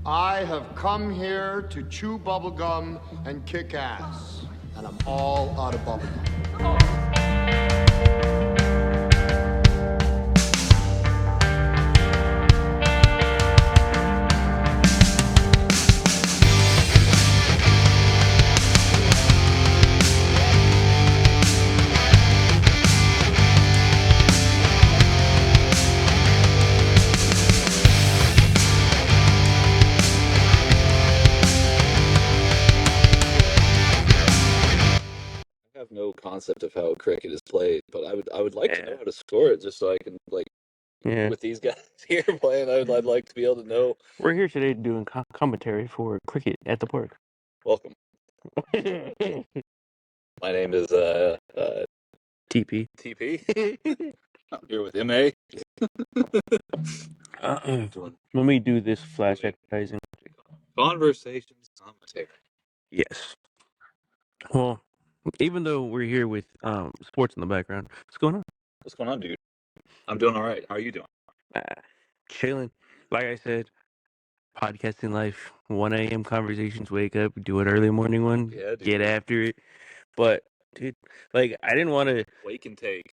I have come here to chew bubblegum and kick ass. And I'm all out of bubblegum. I have no concept of how cricket is played, but I would like to know how to score it just so I can with these guys here playing. I'd like to be able to know. We're here today doing commentary for cricket at the park. Welcome. My name is TP. TP. I'm here with MA. Let me do this flash advertising. Conversations commentary. Yes. Well, even though we're here with sports in the background, what's going on? What's going on, dude? I'm doing all right. How are you doing? Chilling. Like I said, podcasting life. 1 a.m. conversations. Wake up, do an early morning one. Yeah, dude. Get after it. But dude, like I didn't want to wake and take.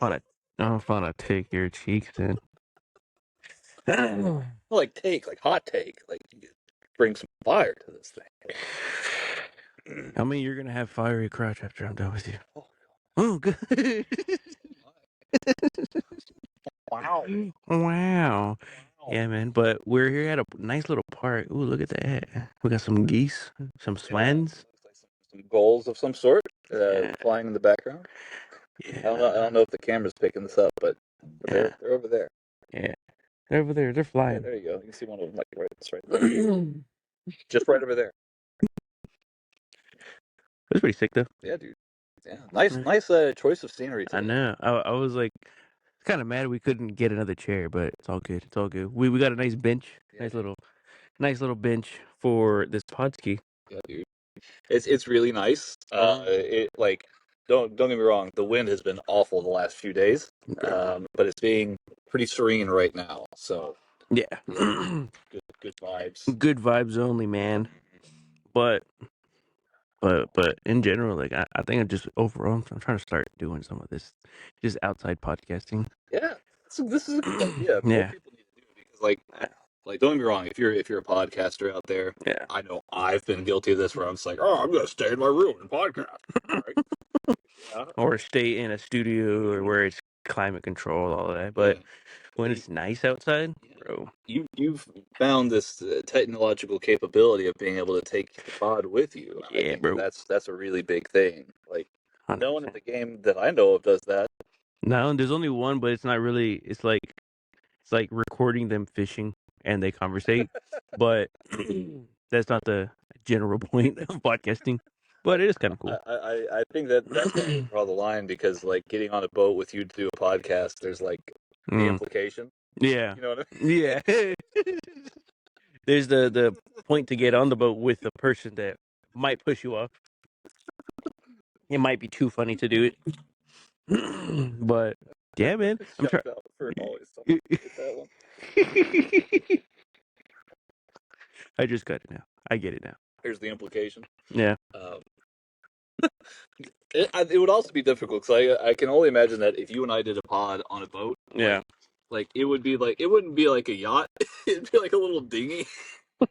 I'm gonna take your cheeks in. Like hot take, like bring some fire to this thing. I mean, you're gonna have fiery crotch after I'm done with you. Oh, good. Wow. Wow. Yeah, man. But we're here at a nice little park. Ooh, look at that. We got some geese, some swans. Like some gulls of some sort flying in the background. Yeah. I don't know if the camera's picking this up, but they're over there. Yeah. They're over there. They're flying. Yeah, there you go. You can see one of them right there. Just right over there. That's pretty sick, though. Yeah, dude. Yeah, nice choice of scenery today. I know. I was like kind of mad we couldn't get another chair, but it's all good. It's all good. We got a nice bench, nice little bench for this podski. Yeah, dude. It's really nice. Don't get me wrong. The wind has been awful the last few days, but it's being pretty serene right now. So yeah, good vibes. Good vibes only, man. But in general, like I think I'm just overall, I'm trying to start doing some of this, just outside podcasting. Yeah, this is a good idea. More people need to do it because don't get me wrong. If you're a podcaster out there, I know I've been guilty of this where I'm just like, oh, I'm gonna stay in my room and podcast, right? Or stay in a studio or where it's climate controlled, all that. But when it's nice outside, bro, you've found this technological capability of being able to take the pod with you. I think bro, that's a really big thing. Like 100%. No one in the game that I know of does that. No, there's only one, but it's not really. It's like recording them fishing and they conversate, but that's not the general point of podcasting. But it is kind of cool. I think that's where you draw the line because like getting on a boat with you to do a podcast, there's like the implication. Yeah. You know what I mean? Yeah. There's the point to get on the boat with the person that might push you off. It might be too funny to do it. But yeah, man. I'm trying. I just got it now. I get it now. Here's the implication. Yeah. It would also be difficult because I can only imagine that if you and I did a pod on a boat, like it would be like it wouldn't be like a yacht. It'd be like a little dinghy.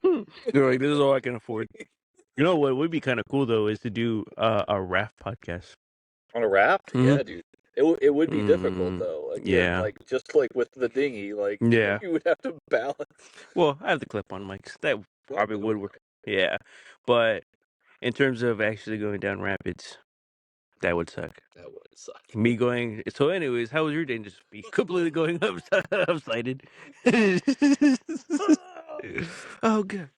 They're like, this is all I can afford. You know what would be kind of cool though is to do a raft podcast. On a raft? Mm-hmm. Yeah, dude. It would be difficult though. Again, like just like with the dinghy, like you would have to balance. Well, I have the clip-on mics. That probably would work. Yeah, but in terms of actually going down rapids, that would suck. That would suck. Me going. So, anyways, how was your day? Just be completely going upsided. Oh god.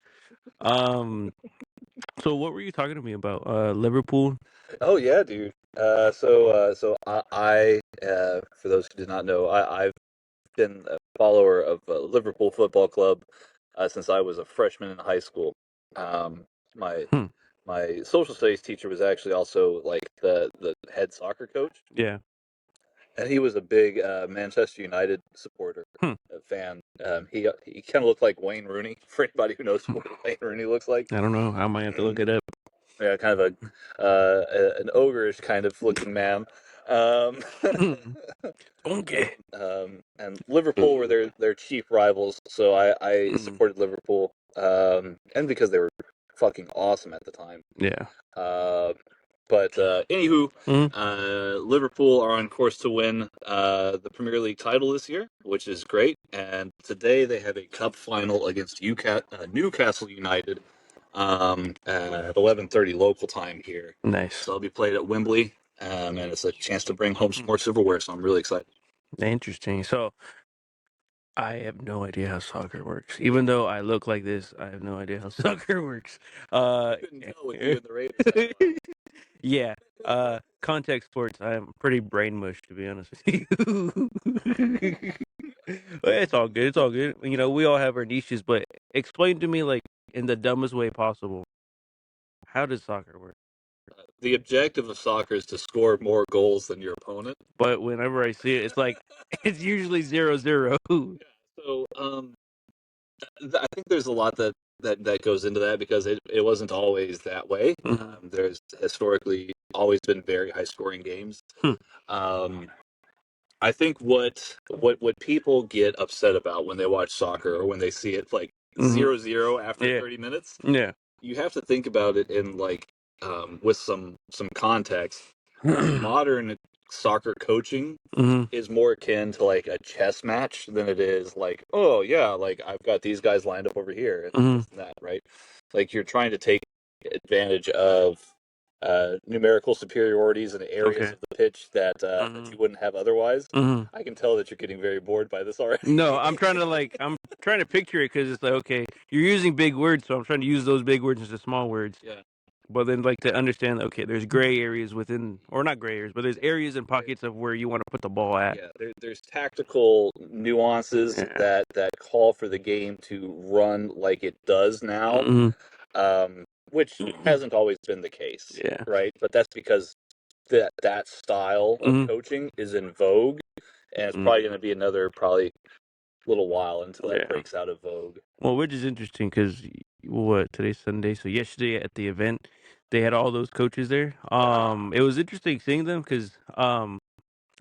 So what were you talking to me about? Liverpool? Oh yeah, dude. So I for those who did not know, I've been a follower of Liverpool Football Club since I was a freshman in high school. My social studies teacher was actually also like the head soccer coach. Yeah. And he was a big Manchester United supporter, fan. He kind of looked like Wayne Rooney. For anybody who knows what Wayne Rooney looks like, I don't know. I might have to look it up. yeah, kind of an ogreish kind of looking man. Okay. And Liverpool were their chief rivals, so I supported Liverpool, and because they were fucking awesome at the time. Yeah. But anywho, Mhm. Liverpool are on course to win the Premier League title this year, which is great. And today they have a cup final against Newcastle United at 11:30 local time here. Nice. So it'll be played at Wembley, and it's a chance to bring home some more silverware. So I'm really excited. Interesting. So I have no idea how soccer works. Even though I look like this, I have no idea how soccer works. You couldn't tell with you and the Raiders hat on. Yeah. Contact sports, I'm pretty brain mush, to be honest with you. But it's all good. It's all good. You know, we all have our niches, but explain to me, like, in the dumbest way possible, how does soccer work? The objective of soccer is to score more goals than your opponent. But whenever I see it, it's like, it's usually 0-0. So, I think there's a lot that goes into that because it wasn't always that way. There's historically always been very high scoring games. I think what people get upset about when they watch soccer or when they see it like 0-0 after 30 minutes, Yeah. you have to think about it in like with some context. Modern soccer coaching is more akin to like a chess match than it is like, oh yeah, like I've got these guys lined up over here and this and that, right? Like you're trying to take advantage of numerical superiorities in areas of the pitch that you wouldn't have otherwise. I can tell that you're getting very bored by this already. No, I'm trying to picture it because it's like, okay, you're using big words, so I'm trying to use those big words into small words. Yeah. But then, like, to understand, okay, there's gray areas within, or not gray areas, but there's areas and pockets of where you want to put the ball at. Yeah, there's tactical nuances that call for the game to run like it does now, which hasn't always been the case. Yeah. Right, but that's because that style of coaching is in vogue, and it's probably going to be another little while until that breaks out of vogue. Well, which is interesting because today's Sunday, so yesterday at the event they had all those coaches there. It was interesting seeing them because I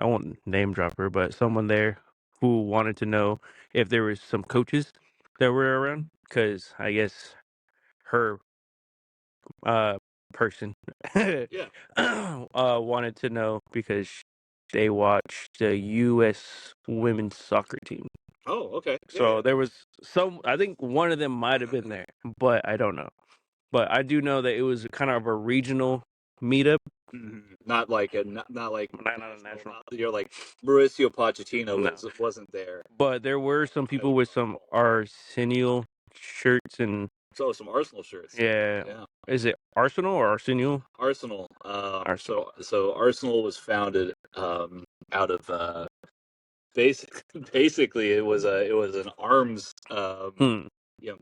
won't name drop her, but someone there who wanted to know if there was some coaches that were around because I guess her person wanted to know because they watched the U.S. women's soccer team. Oh, okay. So there was I think one of them might have been there, but I don't know. But I do know that it was kind of a regional meetup. Not like a not like not a national. You're like Mauricio Pochettino wasn't there. But there were some people with some Arsenal shirts and some Arsenal shirts. Yeah. Is it Arsenal or Arsenal? Arsenal. Arsenal. So Arsenal was founded out of basically it was an arms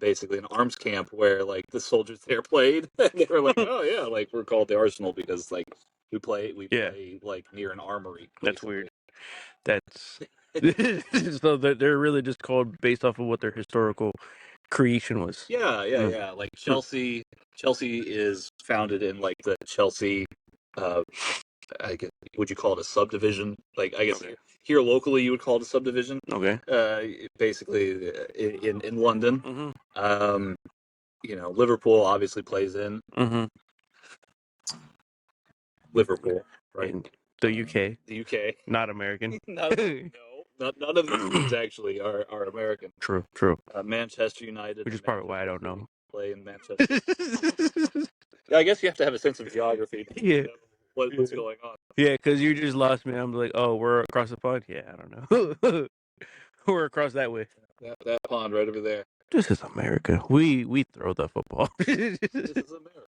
basically an arms camp where like the soldiers there played. And they were like, oh yeah, like we're called the Arsenal because like we play like near an armory. That's weird. That's so they're really just called based off of what their historical creation was. Yeah. Like Chelsea is founded in like the Chelsea. I guess would you call it a subdivision? Like I guess here locally you would call it a subdivision. Okay. Basically in London. Liverpool obviously plays in Liverpool, right? In the UK. The UK, not American. None of the teams actually are American. True. Manchester United, which is probably why I don't know. Play in Manchester. I guess you have to have a sense of geography. To know what's going on? Yeah, because you just lost me. I'm like, oh, we're across the pond. Yeah, I don't know. We're across that way. That pond right over there. This is America. We throw the football. This is America.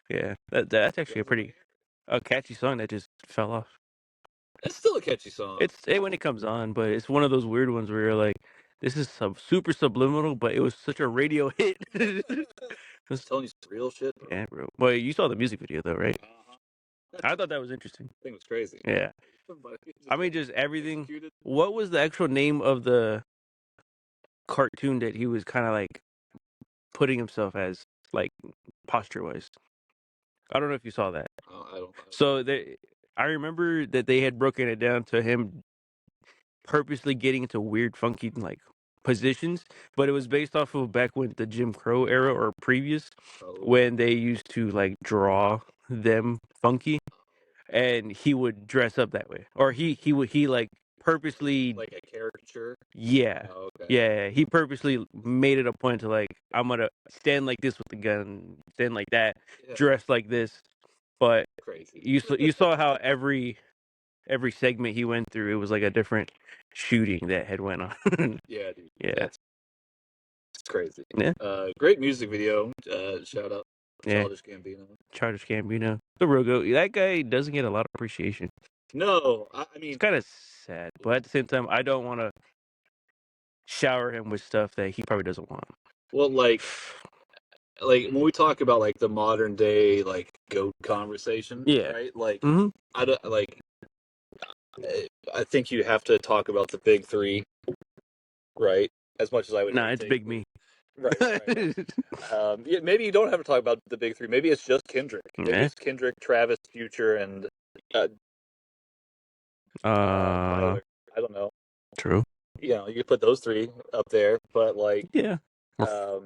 Yeah, that's actually a pretty catchy song that just fell off. It's still a catchy song. It's when it comes on, but it's one of those weird ones where you're like, this is super subliminal, but it was such a radio hit. I was telling you some real shit, bro. Yeah, bro. Well, you saw the music video though, right? I thought that was interesting. I think it was crazy. Yeah. I mean, just everything. Executed. What was the actual name of the cartoon that he was kind of like putting himself as, like, posture-wise? I don't know if you saw that. I don't. So I remember that they had broken it down to him purposely getting into weird, funky, like, positions, but it was based off of back when the Jim Crow era or previous, when they used to, like, draw them funky, and he would dress up that way, or he like purposely, like a caricature. yeah. Oh, okay. Yeah, he purposely made it a point to, like, I'm gonna stand like this with the gun, stand like that, dress like this, but Crazy. you saw how every segment he went through, it was like a different shooting that had went on. Yeah, dude. Yeah. That's crazy. Yeah. Great music video. Shout out Yeah. Childish Gambino. Childish Gambino, the real goat. That guy doesn't get a lot of appreciation. No, I mean, It's kind of sad, but at the same time, I don't want to shower him with stuff that he probably doesn't want. Well, like when we talk about like the modern day like goat conversation, Yeah. right? Like, Mm-hmm. I don't like. I think you have to talk about the big three, right? As much as I would. Nah, it's Big Me. Right. Yeah, maybe you don't have to talk about the big three. Maybe it's just Kendrick. Maybe it's Kendrick, Travis, Future, and Tyler. I don't know. True. You know, you could put those three up there, but like, yeah. I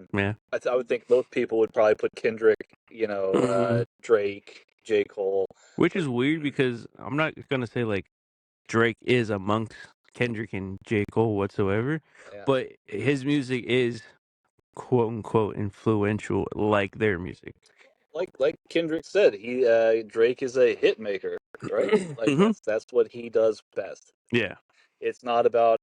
would think most people would probably put Kendrick, you know, Drake, J. Cole. Which is weird because I'm not gonna say like Drake is amongst Kendrick and J. Cole whatsoever, but his music is quote unquote influential like their music. Like Kendrick said, Drake is a hit maker, right? Like that's what he does best. Yeah. It's not about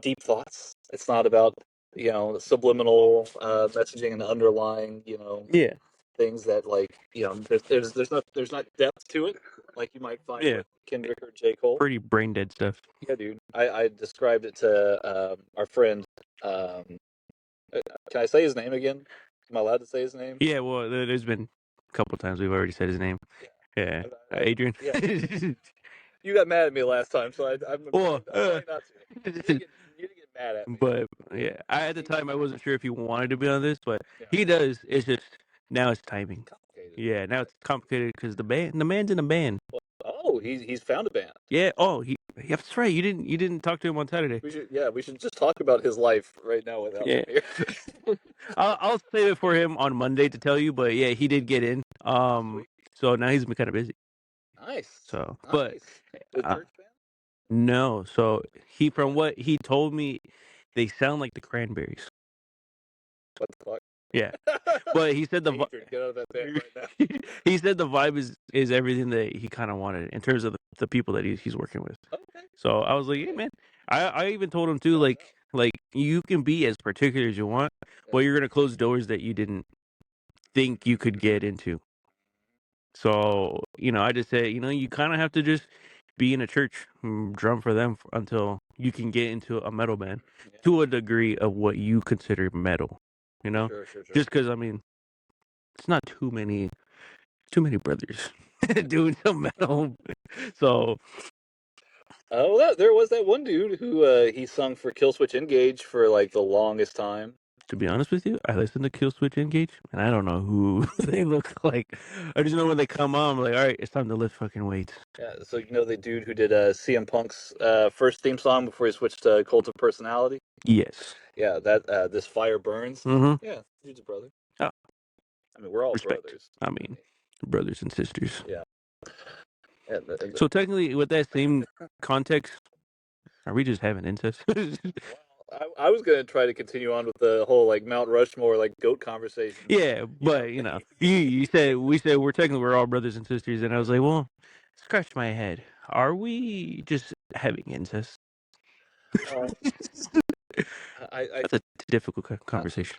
deep thoughts. It's not about, you know, subliminal messaging and underlying, you know, things that, like, you know, there's not depth to it like you might find with Kendrick or J. Cole. Pretty brain dead stuff. Yeah, dude. I described it to our friend. Can I say his name again? Am I allowed to say his name? Yeah, well, there's been a couple times we've already said his name. Yeah, Adrian. Yeah. You got mad at me last time, so I'm trying not to. You didn't get mad at me. But yeah, at the time I wasn't sure if he wanted to be on this, but he does. It's just now it's timing. Yeah, now it's complicated because the man's in a band. Oh, he's found a band. Yeah. Oh, that's right. You didn't talk to him on Saturday. We should just talk about his life right now without him here. I'll save it for him on Monday to tell you, but yeah, he did get in. So now he's been kind of busy. Nice. So, nice. But the church band? No. So from what he told me, they sound like the Cranberries. What the fuck? Yeah, but he said get out of that band right now. He said the vibe is everything that he kind of wanted in terms of the people that he's working with. Okay. So I was like, hey man, I even told him too, like you can be as particular as you want, but you're gonna close doors that you didn't think you could get into. So you know, I just said, you know, you kind of have to just be in a church, drum for them until you can get into a metal band to a degree of what you consider metal. You know, Sure. just because I mean, it's not too many brothers doing some metal. So, there was that one dude who he sung for Killswitch Engage for like the longest time. To be honest with you, I listen to Killswitch Engage, and I don't know who they look like. I just know when they come on, I'm like, all right, it's time to lift fucking weights. Yeah, so you know the dude who did CM Punk's first theme song before he switched to Cult of Personality? Yes. Yeah, that This Fire Burns. Mm-hmm. Yeah, dude's a brother. Oh. I mean, we're all Respect. brothers. I mean, brothers and sisters. Yeah. So technically, with that same context, are we just having incest? I was gonna try to continue on with the whole like Mount Rushmore like goat conversation. Yeah, but you know, we said we're all brothers and sisters, and I was like, well, scratch my head. Are we just having incest? That's a difficult conversation.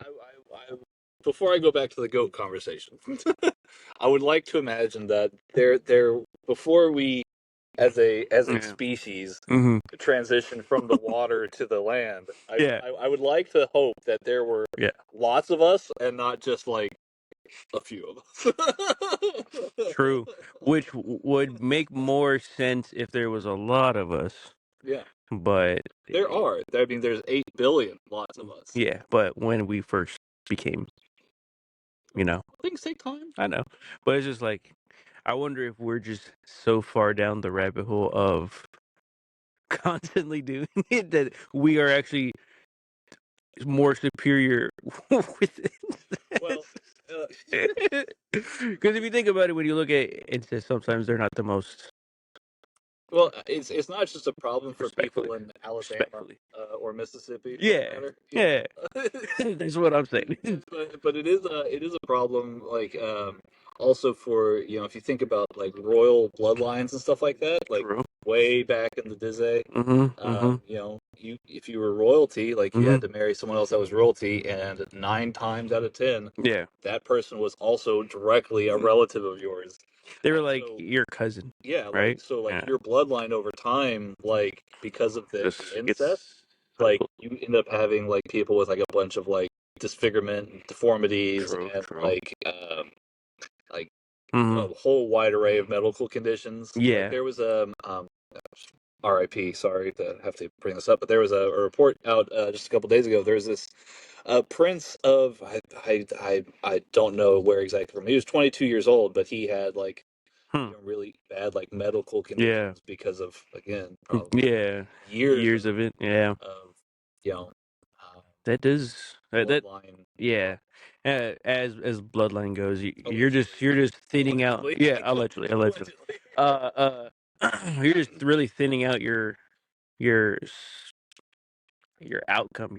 Before I go back to the goat conversation, I would like to imagine that before we as a species transition from the water to the land. I would like to hope that there were lots of us and not just like a few of us. True, which would make more sense if there was a lot of us. Yeah, but there are. I mean, there's 8 billion lots of us. Yeah, but when we first became, things take time. I know, but it's just like, I wonder if we're just so far down the rabbit hole of constantly doing it that we are actually more superior with Well, because if you think about it, when you look at incest, sometimes they're not the most well, it's not just a problem for respectfully. people in Alabama Respectfully, or Mississippi, for that yeah, matter. yeah. Yeah. That's what I'm saying. But it is a problem, like, also for, if you think about like royal bloodlines and stuff like that, like True. way back in the Dizzy, Mm-hmm. you if you were royalty, like you Mm-hmm. had to marry someone else that was royalty, and 9 times out of 10, Yeah, that person was also directly a relative of yours. they were And like so, your cousin, yeah, right? like Yeah, your bloodline over time, like because of just the incest, gets like you end up having like people with like a bunch of like disfigurement and deformities true, and true. like Mm-hmm. a whole wide array of medical conditions. Like Yeah. there was RIP, sorry to have to bring this up, but there was a report out just a couple days ago. There's this prince of I don't know where exactly from. He was 22 years old, but he had like Hmm. really bad like medical Yeah. conditions because of, again, probably Yeah. years Years of it. Yeah. of you know That does. That. bloodline. Yeah. As bloodline goes, you're Allegedly, just thinning out. allegedly, Yeah. Allegedly. Allegedly. allegedly. Uh. You're just really thinning out your your outcome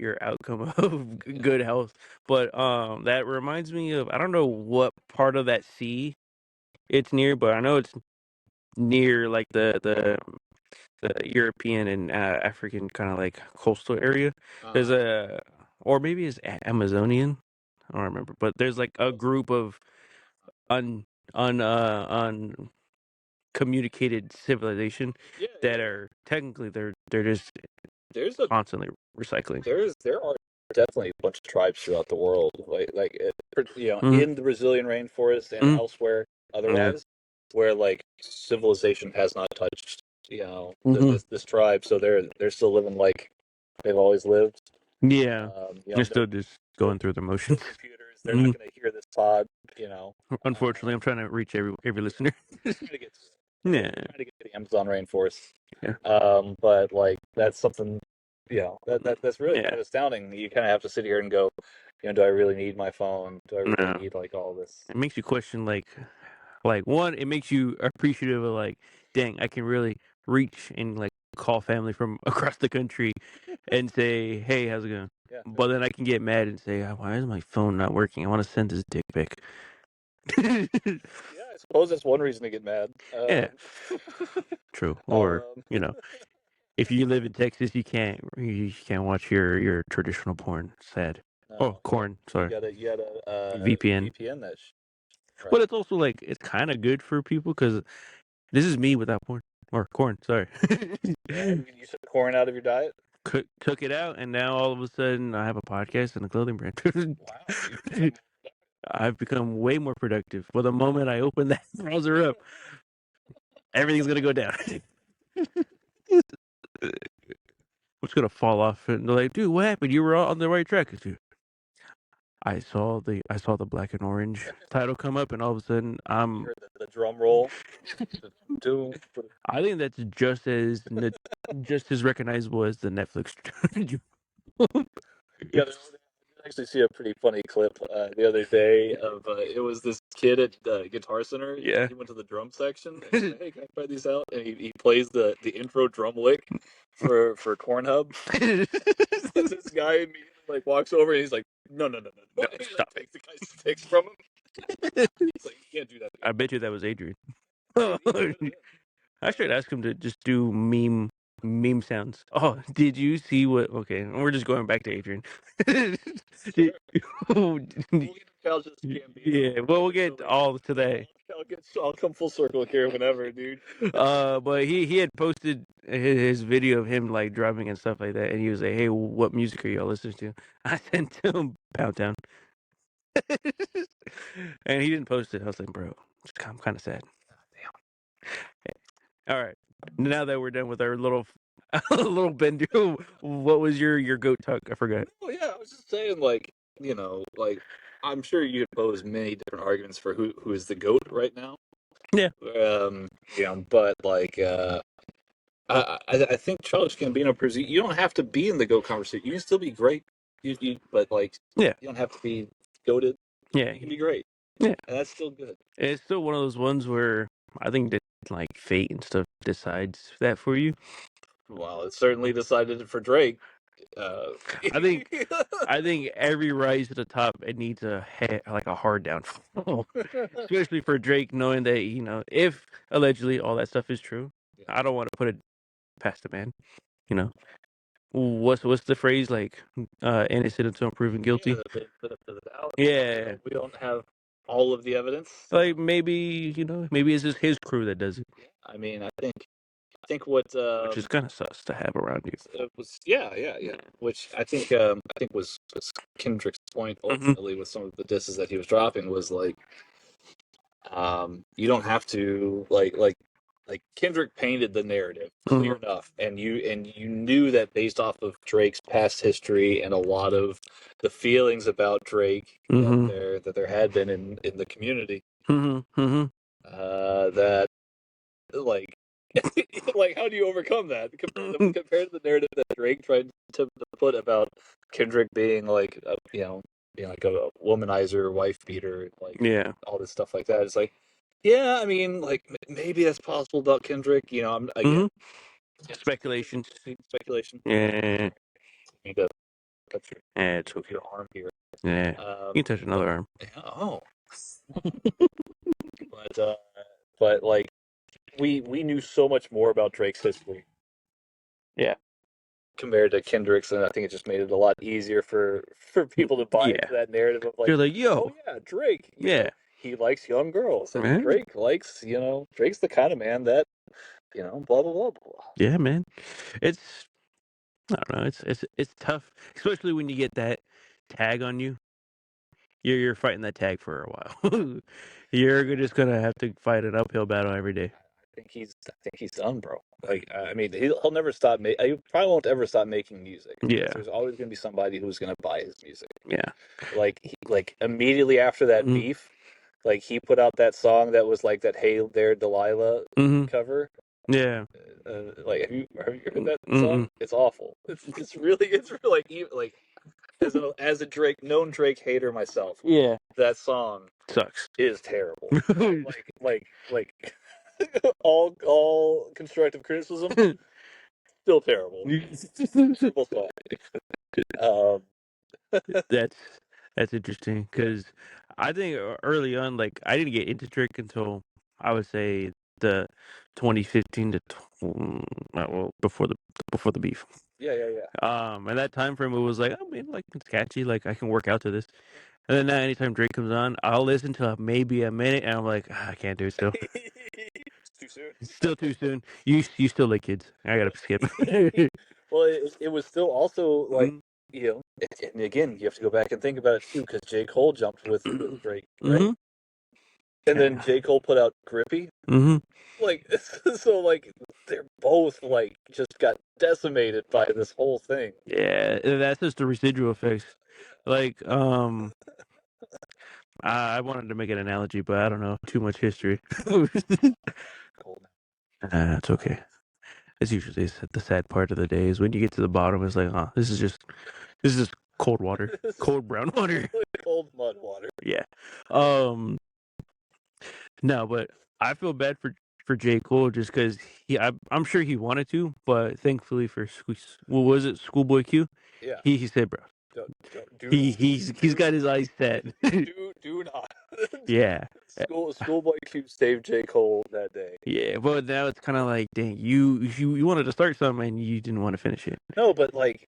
of Yeah. good health. But that reminds me of, I don't know what part of that sea it's near, but I know it's near like the European and African kind of like coastal area. There's Uh, a, or maybe it's Amazonian. I don't remember, but there's like a What's group of un uncommunicated civilization yeah, that yeah. are technically they're just There's a constantly recycling. there are definitely a bunch of tribes throughout the world, Hmm. in the Brazilian rainforest and Hmm. elsewhere Yeah. otherwise, where like civilization has not touched, Hmm. this tribe, so they're still living like they've always lived. Yeah. They're No, still just no, going through the no motions. computers. They're not Mhm. going to hear this pod. You know, Unfortunately, I'm trying to reach every listener. trying to get to Yeah. trying to get to the Amazon rainforest. Yeah. But like that's something, that's really kind Yeah. of astounding. You kind of have to sit here and go, do I really need my phone? Do I really No. need like all this? It makes you question, like one, it makes you appreciative of like, dang, I can really reach and like call family from across the country and say, hey, how's it going? Yeah, But then I can get mad and say, why is my phone not working? I want to send this dick pic. yeah. I suppose that's one reason to get mad. Yeah, true. Or Um, if you live in Texas, you can't watch your traditional porn. Sad. Oh, no, yeah, corn. Sorry, you gotta VPN. VPN that, right? But it's also like it's kind of good for people because this is me without porn or corn. Sorry. Yeah, you took corn out of your diet. Took it out, and now all of a sudden I have a podcast and a clothing brand. Wow, you've become. I've become way more productive. Well, the moment I open that browser up, everything's gonna go down. It's gonna fall off, and they're like, "Dude, what happened? You were on the right track." Dude, I saw the black and orange title come up, and all of a sudden You I'm. heard the drum roll. Do I think that's just as recognizable as the Netflix. Yeah, I did actually see a pretty funny clip the other day of it was this kid at Guitar Center. Yeah. He went to the drum section and he's like, "Hey, can I try these out?" And he plays the intro drum lick for Cornhub. And this guy immediately like walks over and he's like, "No, no, no, no, no!" No, And he like stop it. takes the guy's sticks from him. He's like, "You can't do that." I bet you that was Adrian. It could have been. I should ask him to just do meme sounds. Oh, did you see what? Okay, we're just going back to Adrian. Sure. We'll get nostalgia Gambino. Yeah, well, we'll get Eventually. all today. I'll come full circle here whenever, dude. But he had posted his video of him like drumming and stuff like that, and he was like, "Hey, what music are y'all listening to?" I sent him Pound Town. And he didn't post it. I was like, bro, I'm kind of sad. Damn. All right. Now that we're done with our little little bender, what was your goat talk? I forgot. Oh yeah, I was just saying, I'm sure you could pose many different arguments for who is the GOAT right now. Yeah. But I think Childish Gambino proves you don't have to be in the GOAT conversation. You can still be great. But Yeah. you don't have to be goated. Yeah. You can be great. Yeah. And that's still good. It's still one of those ones where I think that like fate and stuff decides that for you. Well, it certainly decided it for Drake. I think every rise to the top it needs a hard downfall, especially for Drake, knowing that if allegedly all that stuff is true, I don't want to put it past the man. What's the phrase like? Innocent until proven guilty. Yeah, the benefit of the doubt. Yeah, We don't have all of the evidence. like maybe it's just his crew that does it. I mean, I think what Which is kind of sus to have around you. it was yeah. Which I think was Kendrick's point ultimately with some of the disses that he was dropping was like, you don't have to like Kendrick painted the narrative clear enough, and you knew that based off of Drake's past history and a lot of the feelings about Drake that there had been in the community, that like like how do you overcome that compared to the narrative that Drake tried to put about Kendrick being like being like a womanizer, wife beater, all this stuff like that. It's like, yeah, I mean, like maybe that's possible about Kendrick. I'm again speculation. Yeah. I need to touch it's okay. your arm here. Yeah, you can touch another arm. Yeah, oh. But like we knew so much more about Drake's history. Yeah. Compared to Kendrick's, and I think it just made it a lot easier for people to buy into that narrative of like, you're like, yo, oh yeah, Drake, you know, he likes young girls, and Drake likes, Drake's the kind of man that, blah blah blah blah. Yeah, man, I don't know, it's tough, especially when you get that tag on you. You're fighting that tag for a while. You're just gonna have to fight an uphill battle every day. I think he's done, bro. Like, I mean, he'll never stop. He probably won't ever stop making music. Yeah, there's always gonna be somebody who's gonna buy his music. Yeah, like immediately after that beef, like he put out that song that was like that "Hey There Delilah" cover. Yeah, like have you heard that song? It's awful. It's really like as a known Drake hater myself. Yeah, that song sucks. Is terrible. like all constructive criticism, still terrible. Simple song. That's interesting because I think early on, like I didn't get into Drake until I would say the 2015 to before the beef. Yeah. And that time frame, it was like, I mean, like it's catchy, like I can work out to this. And then now, anytime Drake comes on, I'll listen to maybe a minute, and I'm like, I can't do it still. Too soon. It's still too soon. You still like kids. I gotta skip. Well, it was still also like and again you have to go back and think about it too because J. Cole jumped with Drake, right? And then J. Cole put out Grippy. Like so, like they're both like just got decimated by this whole thing. Yeah, that's just the residual effects. Like, I wanted to make an analogy, but I don't know too much history. It's okay. It's usually the sad part of the day is when you get to the bottom. It's like, this is just cold water, cold brown water, cold mud water. Yeah. No, but I feel bad for J. Cole just because I'm sure he wanted to, but thankfully for what was it, Schoolboy Q? Yeah. He said, bro. He's got his eyes set. do not. Yeah. Schoolboy Q saved J. Cole that day. Yeah, but now it's kind of like, dang, you wanted to start something and you didn't want to finish it. No, but like,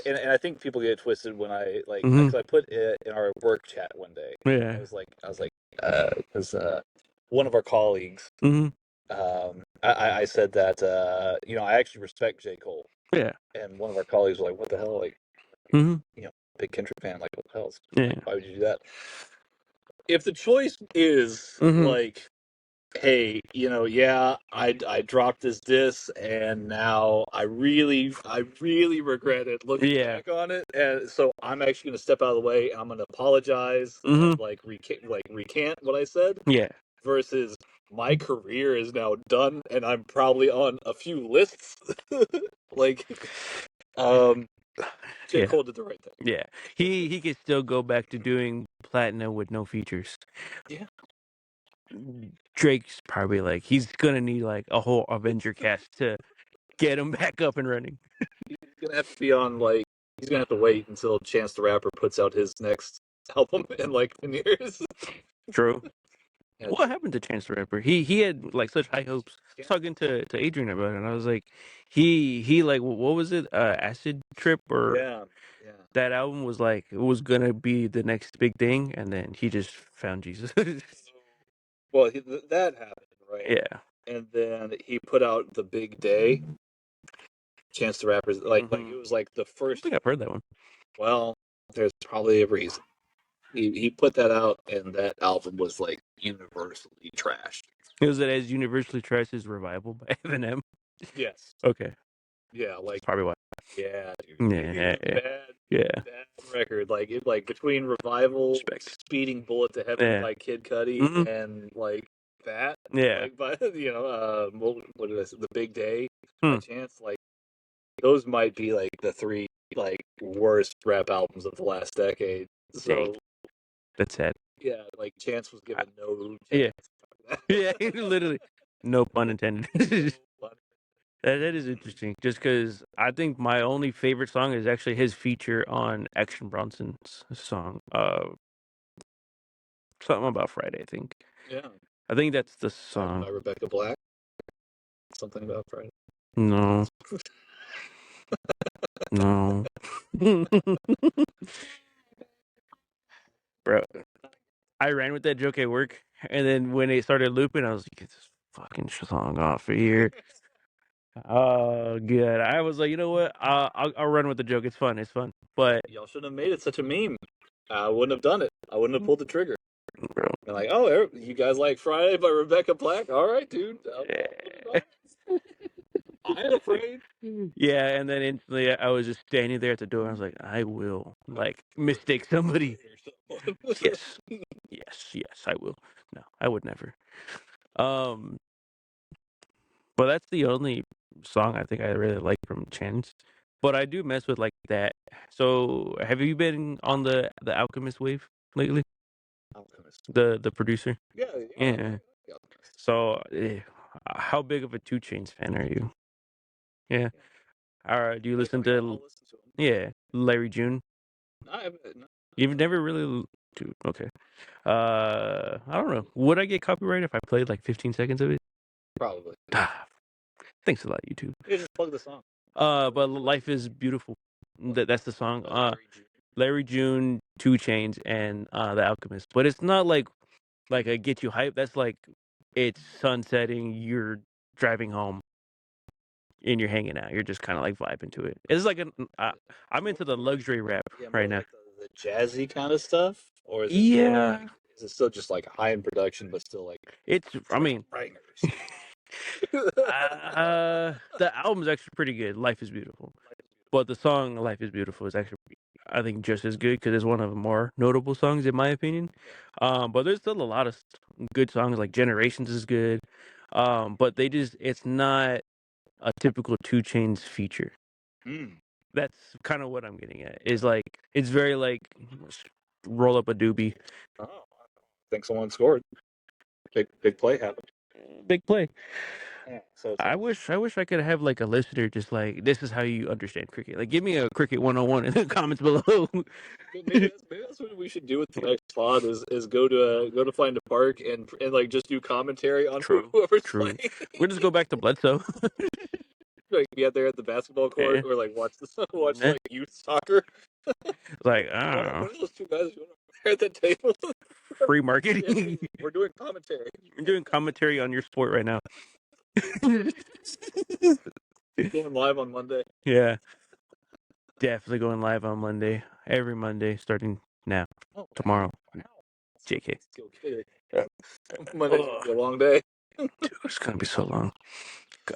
and I think people get it twisted when I because I put it in our work chat one day. Yeah. I was like, because one of our colleagues, I said that I actually respect J. Cole. Yeah. And one of our colleagues was like, "What the hell? Like, big Kendrick fan. Like, what the hell? Yeah. Why would you do that? If the choice is like, hey, I dropped this disc and now I really regret it looking back on it, and so I'm actually gonna step out of the way and I'm gonna apologize and like recant what I said. Yeah. Versus my career is now done and I'm probably on a few lists. Like, J. Cole did the right thing. Yeah. He could still go back to doing platinum with no features. Yeah. Drake's probably like, he's gonna need like a whole Avenger cast to get him back up and running. He's gonna have to be on like, he's gonna have to wait until Chance the Rapper puts out his next album in like 10 years. True. What happened to Chance the Rapper? He had like such high hopes. I was talking to Adrian about it, and I was like, he like, what was it? Acid Trip, or yeah. That album was like, it was gonna be the next big thing, and then he just found Jesus. Well, that happened, right? Yeah. And then he put out The Big Day. Chance the Rapper's like it was like the first. I think I've heard that one. Well, there's probably a reason. He put that out, and that album was like universally trashed. Was it as universally trashed as Revival by Eminem? Yes. Okay. Yeah, like that's probably why. Yeah, dude. Bad record. Like between Revival, Speeding Bullet to Heaven by Kid Cudi, and like that. Yeah. Like, but what did I say? The Big Day by Chance. Like, those might be like the three like worst rap albums of the last decade. So that's sad. Yeah, like Chance was given no chance. Yeah, literally, no pun intended. That is interesting. Just because I think my only favorite song is actually his feature on Action Bronson's song, something about Friday. I think. Yeah. I think that's the song. By Rebecca Black. Something about Friday. No. No. Bro, I ran with that joke at work, and then when it started looping, I was like, "Get this fucking song off of here." Oh, good. I was like, you know what? I'll run with the joke. It's fun. It's fun. But y'all shouldn't have made it such a meme. I wouldn't have done it. I wouldn't have pulled the trigger. Bro. And like, oh, you guys like Friday by Rebecca Black? All right, dude. I ain't afraid. Yeah, and then instantly I was just standing there at the door. I was like, I will like mistake somebody. Yes, I will. No, I would never. But that's the only song I think I really like from Chance. But I do mess with like that. So have you been on the Alchemist wave lately? Alchemist. The producer. Yeah. So how big of a 2 Chainz fan are you? Yeah. Do you listen to? Yeah, Larry June. I haven't. No. You've never really. Dude, okay. I don't know. Would I get copyright if I played like 15 seconds of it? Probably. Thanks a lot, YouTube. Yeah, just plug the song. But Life is Beautiful. That's the song. Larry June, 2 Chainz, and The Alchemist. But it's not like a get you hype. That's like it's sunsetting. You're driving home, and you're hanging out. You're just kind of like vibing to it. It's like I'm into the luxury rap right now. Like the jazzy kind of stuff, or is it is it still just like high in production, but still like it's? I mean, the album's actually pretty good. Life is Beautiful, but the song "Life is Beautiful" is actually, I think, just as good because it's one of the more notable songs in my opinion. But there's still a lot of good songs. Like Generations is good, but it's not a typical 2 Chainz feature. That's kind of what I'm getting at. Is like it's very like roll up a doobie. Oh, I think someone scored. Big play happened. Big play. Yeah, so I wish I could have like a listener just like, this is how you understand cricket. Like, give me a cricket 101 in the comments below. maybe that's what we should do with the next pod is go to find a park and like just do commentary on whoever's playing. We'll just go back to Bledsoe. Like be out there at the basketball court or like watch like youth soccer. Like, I don't know. What are those two guys doing there at the table? Free marketing. We're doing commentary. We're doing commentary on your sport right now. Going live on Monday. Yeah. Definitely going live on Monday. every Monday starting now. Oh, tomorrow. Wow. JK. Monday's gonna be a long day. Dude, it's gonna be so long.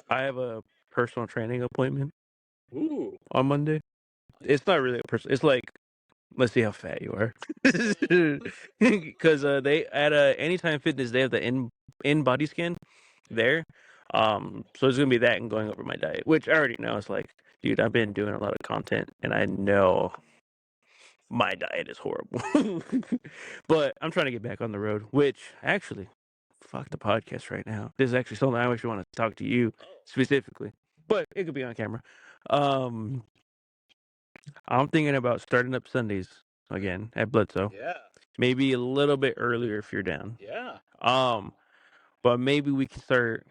I have a personal training appointment Ooh. on Monday. It's not really a personal. It's like, let's see how fat you are. Because they at Anytime Fitness, they have the in body scan there. So it's gonna be that and going over my diet, which I already know. It's like, dude, I've been doing a lot of content, and I know my diet is horrible. But I'm trying to get back on the road, which actually, fuck the podcast right now. This is actually something I actually want to talk to you specifically, but it could be on camera. Um, I'm thinking about starting up Sundays again at Bledsoe. Yeah. Maybe a little bit earlier if you're down. Yeah. But maybe we can start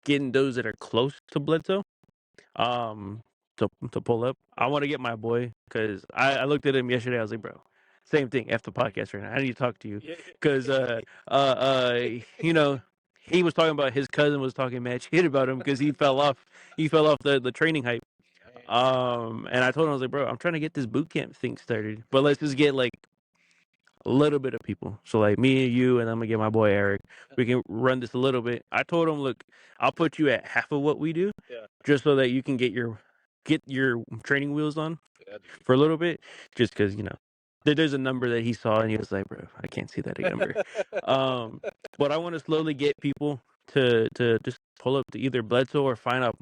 getting those that are close to Bledsoe. To pull up. I want to get my boy because I looked at him yesterday. I was like, bro, same thing. After the podcast right now, I need to talk to you because you know, he was talking about his cousin was talking mad shit about him because he fell off. He fell off the training hype. And I told him, I was like, bro, I'm trying to get this boot camp thing started, but let's just get like a little bit of people. So like me and you, and I'm gonna get my boy Eric. We can run this a little bit. I told him, look, I'll put you at half of what we do, just so that you can get your training wheels on for a little bit, just because there's a number that he saw and he was like, bro, I can't see that number. But I want to slowly get people to just pull up to either Bledsoe or find a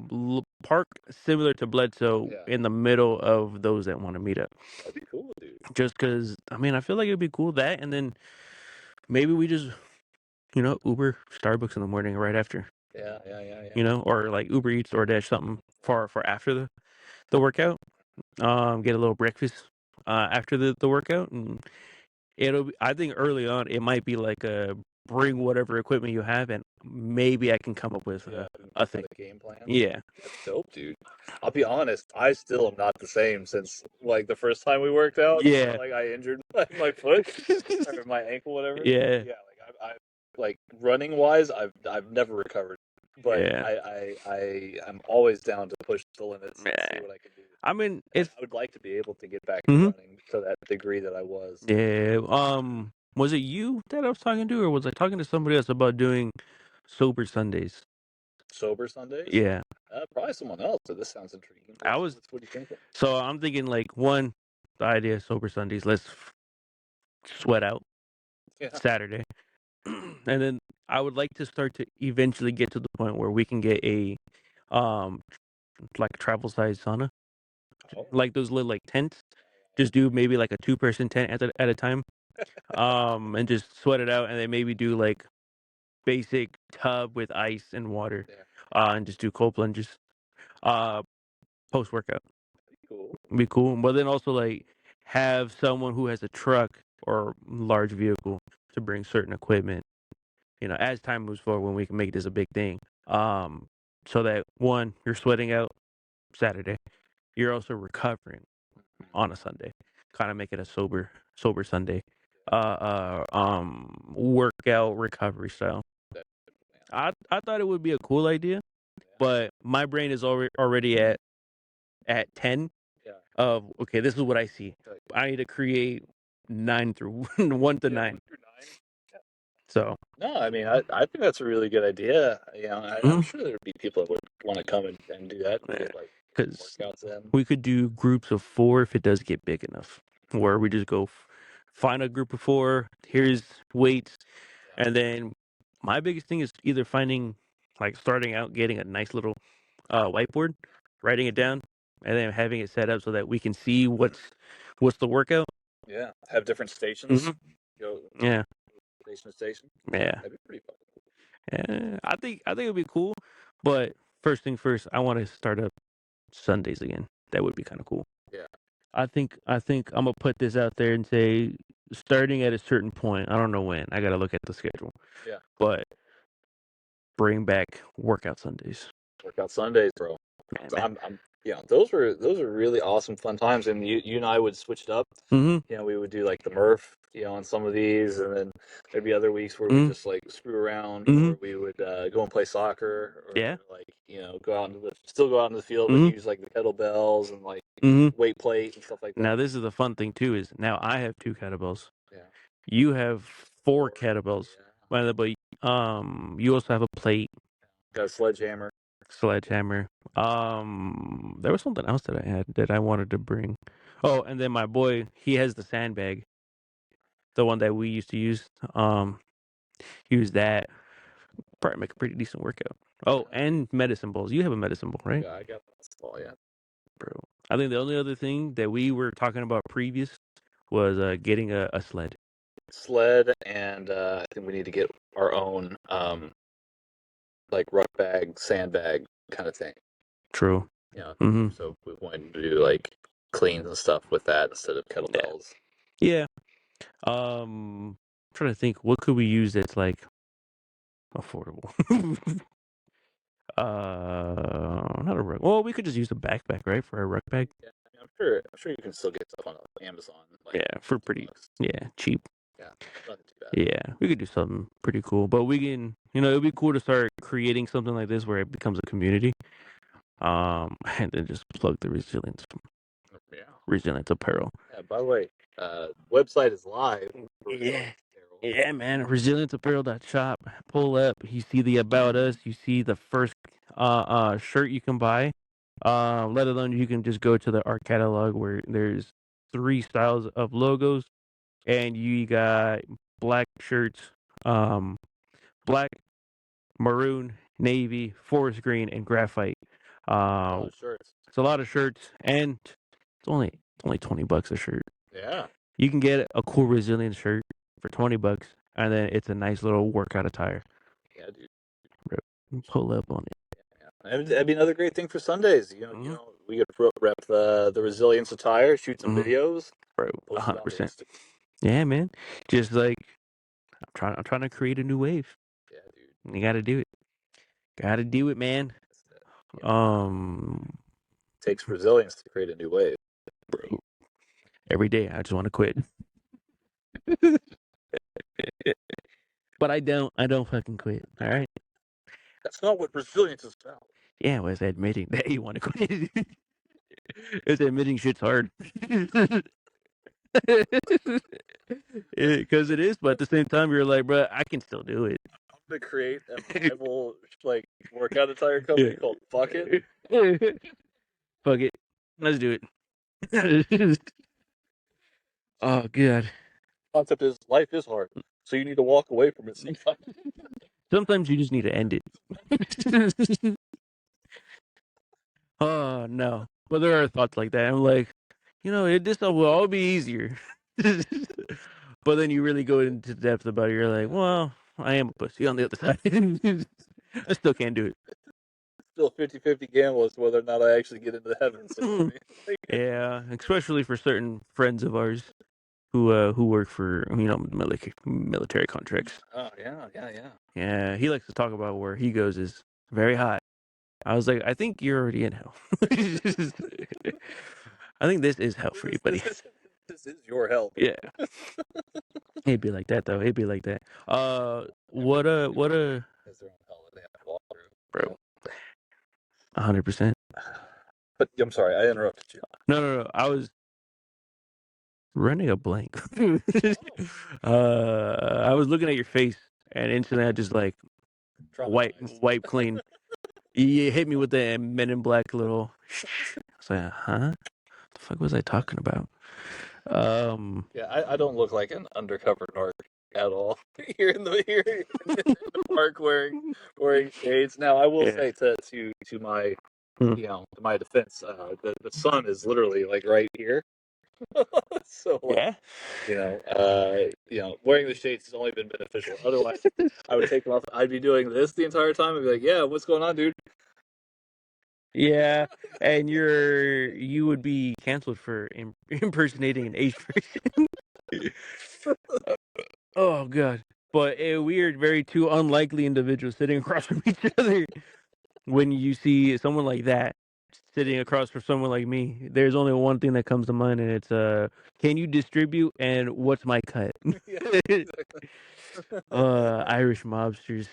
park similar to Bledsoe in the middle of those that want to meet up. That'd be cool, dude. Just because, I mean, I feel like it'd be cool that, and then maybe we just, Uber Starbucks in the morning right after. Yeah. Or like Uber Eats, DoorDash, something for after the workout. Get a little breakfast after the workout, and I think early on it might be like bring whatever equipment you have, and maybe I can come up with a thing. Game plan. Yeah, that's dope, dude. I'll be honest, I still am not the same since like the first time we worked out. Yeah. Like I injured my foot or my ankle, whatever. Yeah. Yeah. Like I like running wise, I've never recovered. But Yeah. I'm always down to push the limits and see what I can do. I mean, I would like to be able to get back to running to that degree that I was. Yeah. Was it you that I was talking to, or was I talking to somebody else about doing sober Sundays? Sober Sundays? Yeah. Probably someone else. So this sounds intriguing. What are you thinking? So I'm thinking like the idea of sober Sundays. Let's sweat out Saturday, and then I would like to start to eventually get to the point where we can get a like a travel size sauna, like those little like tents. Just do maybe like a 2-person tent at a time, and just sweat it out, and then maybe do like basic tub with ice and water, and just do cold plunges, post workout. Be cool. But then also like have someone who has a truck or large vehicle to bring certain equipment. As time moves forward, when we can make this a big thing, so that one, you're sweating out Saturday, you're also recovering on a Sunday. Kind of make it a sober Sunday, workout recovery style. I thought it would be a cool idea, but my brain is already at 10 of okay, this is what I see. I need to create 9 through 1 to 9. So no, I mean, I think that's a really good idea. I'm sure there would be people that would want to come and do that. Because we could do groups of 4 if it does get big enough, where we just go find a group of 4. Here's weights, and then my biggest thing is either starting out, getting a nice little whiteboard, writing it down, and then having it set up so that we can see what's the workout. Yeah, have different stations. Go. Yeah. Station to station. Yeah. That'd be pretty fun. Yeah, I think it'd be cool, but first thing first, I want to start up Sundays again. That would be kind of cool. Yeah. I think I'm gonna put this out there and say, starting at a certain point, I don't know when. I gotta look at the schedule. Yeah. But bring back workout Sundays. Workout Sundays, bro. Man. Yeah, those were really awesome fun times, and you and I would switch it up. Mm-hmm. You know, we would do like the Murph, on some of these, and then there'd be other weeks where we Mm-hmm. just like screw around, Mm-hmm. or we would go and play soccer, or Yeah. like still go out into the field, but Mm-hmm. use like the kettlebells and like Mm-hmm. weight plate and stuff like Now that. this is the fun thing too, is now I have 2 kettlebells. Yeah, You have 4 or kettlebells. yeah, By the way, you also have a plate, got a sledgehammer. sledgehammer. There was something else that I had that I wanted to bring. Oh, and then my boy, he has the sandbag, the one that we used to use. Use that. Probably make a pretty decent workout. Oh, and medicine balls. You have a medicine ball, right? Yeah, I got that ball. Yeah, Bro. I think the only other thing that we were talking about previous was getting a sled. sled, and I think we need to get our own like ruck bag, sandbag kind of thing. True. Yeah. Mm-hmm. So we wanted to do like cleans and stuff with that instead of kettlebells. Yeah. Trying to think, what could we use that's like affordable? Not a rug. Well, we could just use a backpack, right, for a rug bag. Yeah, I mean, I'm sure you can still get stuff on Amazon. Like Yeah, for pretty. $50. Yeah, cheap. Yeah, nothing too bad. Yeah, we could do something pretty cool. But we can, it'd be cool to start creating something like this where it becomes a community. And then just plug the Yeah. resilience apparel. Yeah. By the way, website is live. Yeah. Yeah, man. Resilienceapparel.shop. Pull up. You see the about us. You see the first shirt you can buy. Let alone you can just go to our catalog where there's 3 styles of logos, and you got black shirts, black, maroon, navy, forest green, and graphite. Shirts. It's a lot of shirts, and it's only $20 a shirt. Yeah. You can get a cool resilience shirt for $20, and then it's a nice little workout attire. Yeah, dude. Pull up on it. Yeah. That'd be another great thing for Sundays. We could rep the resilience attire, shoot some videos, bro. post it on the 100%. Instagram. Yeah, man. Just like I'm trying to create a new wave. Yeah, dude. You got to do it. Got to do it, man. Takes resilience to create a new wave, bro. Every day I just want to quit. But I don't fucking quit. All right. That's not what resilience is about. Yeah, well, it's admitting that you want to quit. It's admitting shit's hard. Because it is, but at the same time, you're like, bro, I can still do it. I'm gonna create a rival workout attire company called Fuck It. Fuck it, let's do it. Oh god. Concept is life is hard, so you need to walk away from it sometimes. Sometimes you just need to end it. Oh no, but there are thoughts like that. I'm like, this will all be easier. But then you really go into depth about it. You're like, well, I am a pussy on the other side. I still can't do it. Still 50-50 gamble as to whether or not I actually get into heaven. So, yeah, especially for certain friends of ours who work for military contracts. Oh yeah. Yeah, he likes to talk about where he goes is very hot. I was like, I think you're already in hell. I think this is hell for you, buddy. This is your hell. Yeah. It'd be like that though. It'd be like that. What a Is their own hell that they have to walk through, bro. 100%. But I'm sorry, I interrupted you. No. I was running a blank. I was looking at your face, and instantly I just like wipe clean. You hit me with the Men in Black little. I was like, huh? What the fuck was I talking about? Yeah, I don't look like an undercover narc at all. Here in the park wearing shades. Now I will say to my to my defense, the sun is literally like right here. So wearing the shades has only been beneficial. Otherwise, I would take them off. I'd be doing this the entire time. I'd be like, yeah, what's going on, dude? Yeah, and you would be canceled for impersonating an Asian person. Oh god! But a weird, very two unlikely individuals sitting across from each other. When you see someone like that sitting across from someone like me, there's only one thing that comes to mind, and it's can you distribute and what's my cut? Yeah, exactly. Irish mobsters.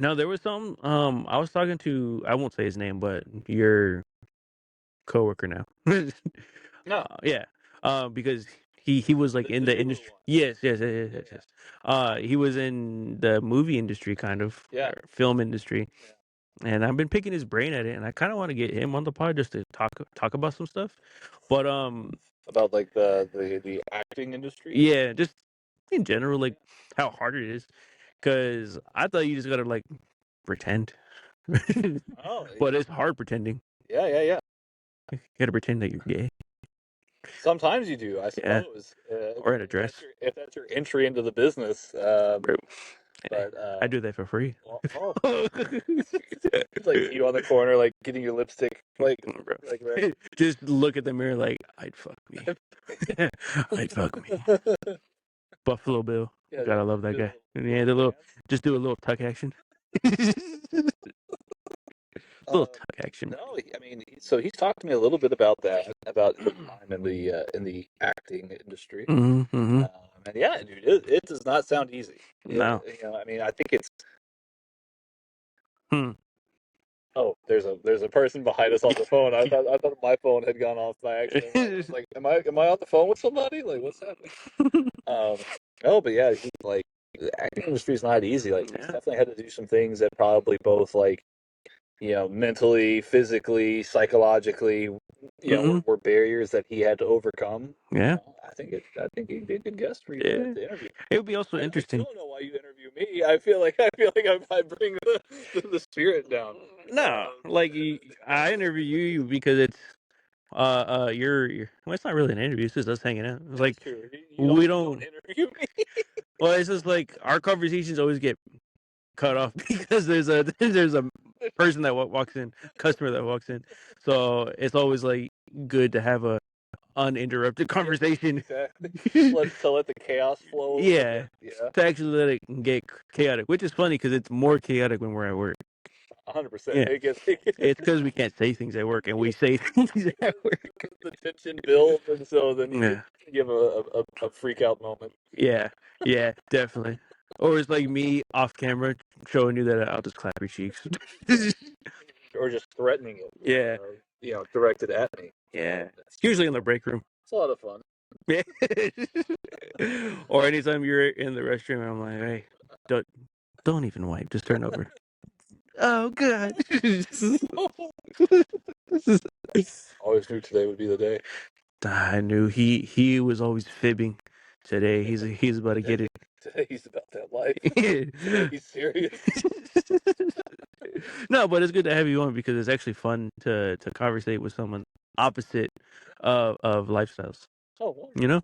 No, there was some. I was talking to. I won't say his name, but your coworker now. No. Yeah. Because he was like in the industry. Yes. He was in the movie industry, kind of. Yeah. Or film industry. Yeah. And I've been picking his brain at it, and I kind of want to get him on the pod just to talk about some stuff. But about like the acting industry. yeah, just in general, like how hard it is. Because I thought you just gotta like pretend, Oh, but it's hard pretending. yeah. You gotta pretend that you're gay. Sometimes you do, I Yeah. suppose. Or at a dress. If that's your entry into the business. Bro, But I do that for free. oh, it's like you on the corner, like getting your lipstick, Bro. right. Just look at the mirror like, I'd fuck me. I'd fuck me. Buffalo Bill. Yeah, Gotta love that do a guy. Yeah, the little, just do a little tuck action. Little tuck action. No, I mean, so he's talked to me a little bit about that, about his time in the acting industry. Mm-hmm. And yeah, dude, it does not sound easy. No. I mean, I think it's. Hmm. Oh, there's a person behind us on the phone. I thought my phone had gone off by accident. I was like, am I on the phone with somebody? Like, what's happening? No, but yeah, he's like, the acting industry is not easy. Like, he's definitely had to do some things that probably both like, mentally, physically, psychologically, were barriers that he had to overcome. Yeah. I think he'd be a good guest for you to interview. It would be also interesting. I don't know why you interview me. I feel like I bring the spirit down. No, like I interview you because it's you're well, it's not really an interview. It's just us hanging out. It's like True. we don't. Interview me. Well, it's just like our conversations always get cut off because there's a person that walks in, customer that walks in. So it's always like good to have a uninterrupted conversation. Exactly. to let the chaos flow. Yeah. Yeah. To actually let it get chaotic, which is funny because it's more chaotic when we're at work. 100%. Yeah. It gets It's because we can't say things at work, and we say things at work. The tension builds, and so then you have a freak out moment. Yeah, definitely. Or it's like me off camera showing you that I'll just clap your cheeks. Or just threatening it. Yeah. Directed at me. Yeah. Usually in the break room. It's a lot of fun. Yeah. Or anytime you're in the restroom, I'm like, hey, don't even wipe. Just turn over. Oh, God. Always knew today would be the day. I knew he was always fibbing. Today he's about to get it. Today he's about that life. Today he's serious. No, but it's good to have you on because it's actually fun to conversate with someone opposite of lifestyles. Oh, well, you know?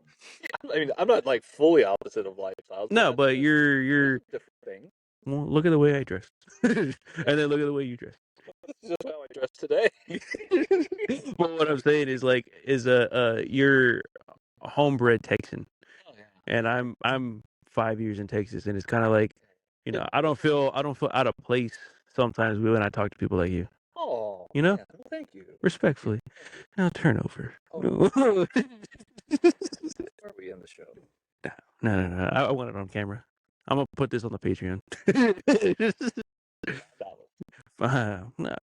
I mean, I'm not like fully opposite of lifestyles. No, but you're different thing. Well, look at the way I dress, and then look at the way you dress. This is just how I dress today. But what I'm saying is like you're a homebred Texan, and I'm 5 years in Texas, and it's kind of like, I don't feel out of place sometimes when I talk to people like you. Oh, well, thank you. Respectfully. Now turn over. Oh. Are we in the show? No. I want it on camera. I'm gonna put this on the Patreon.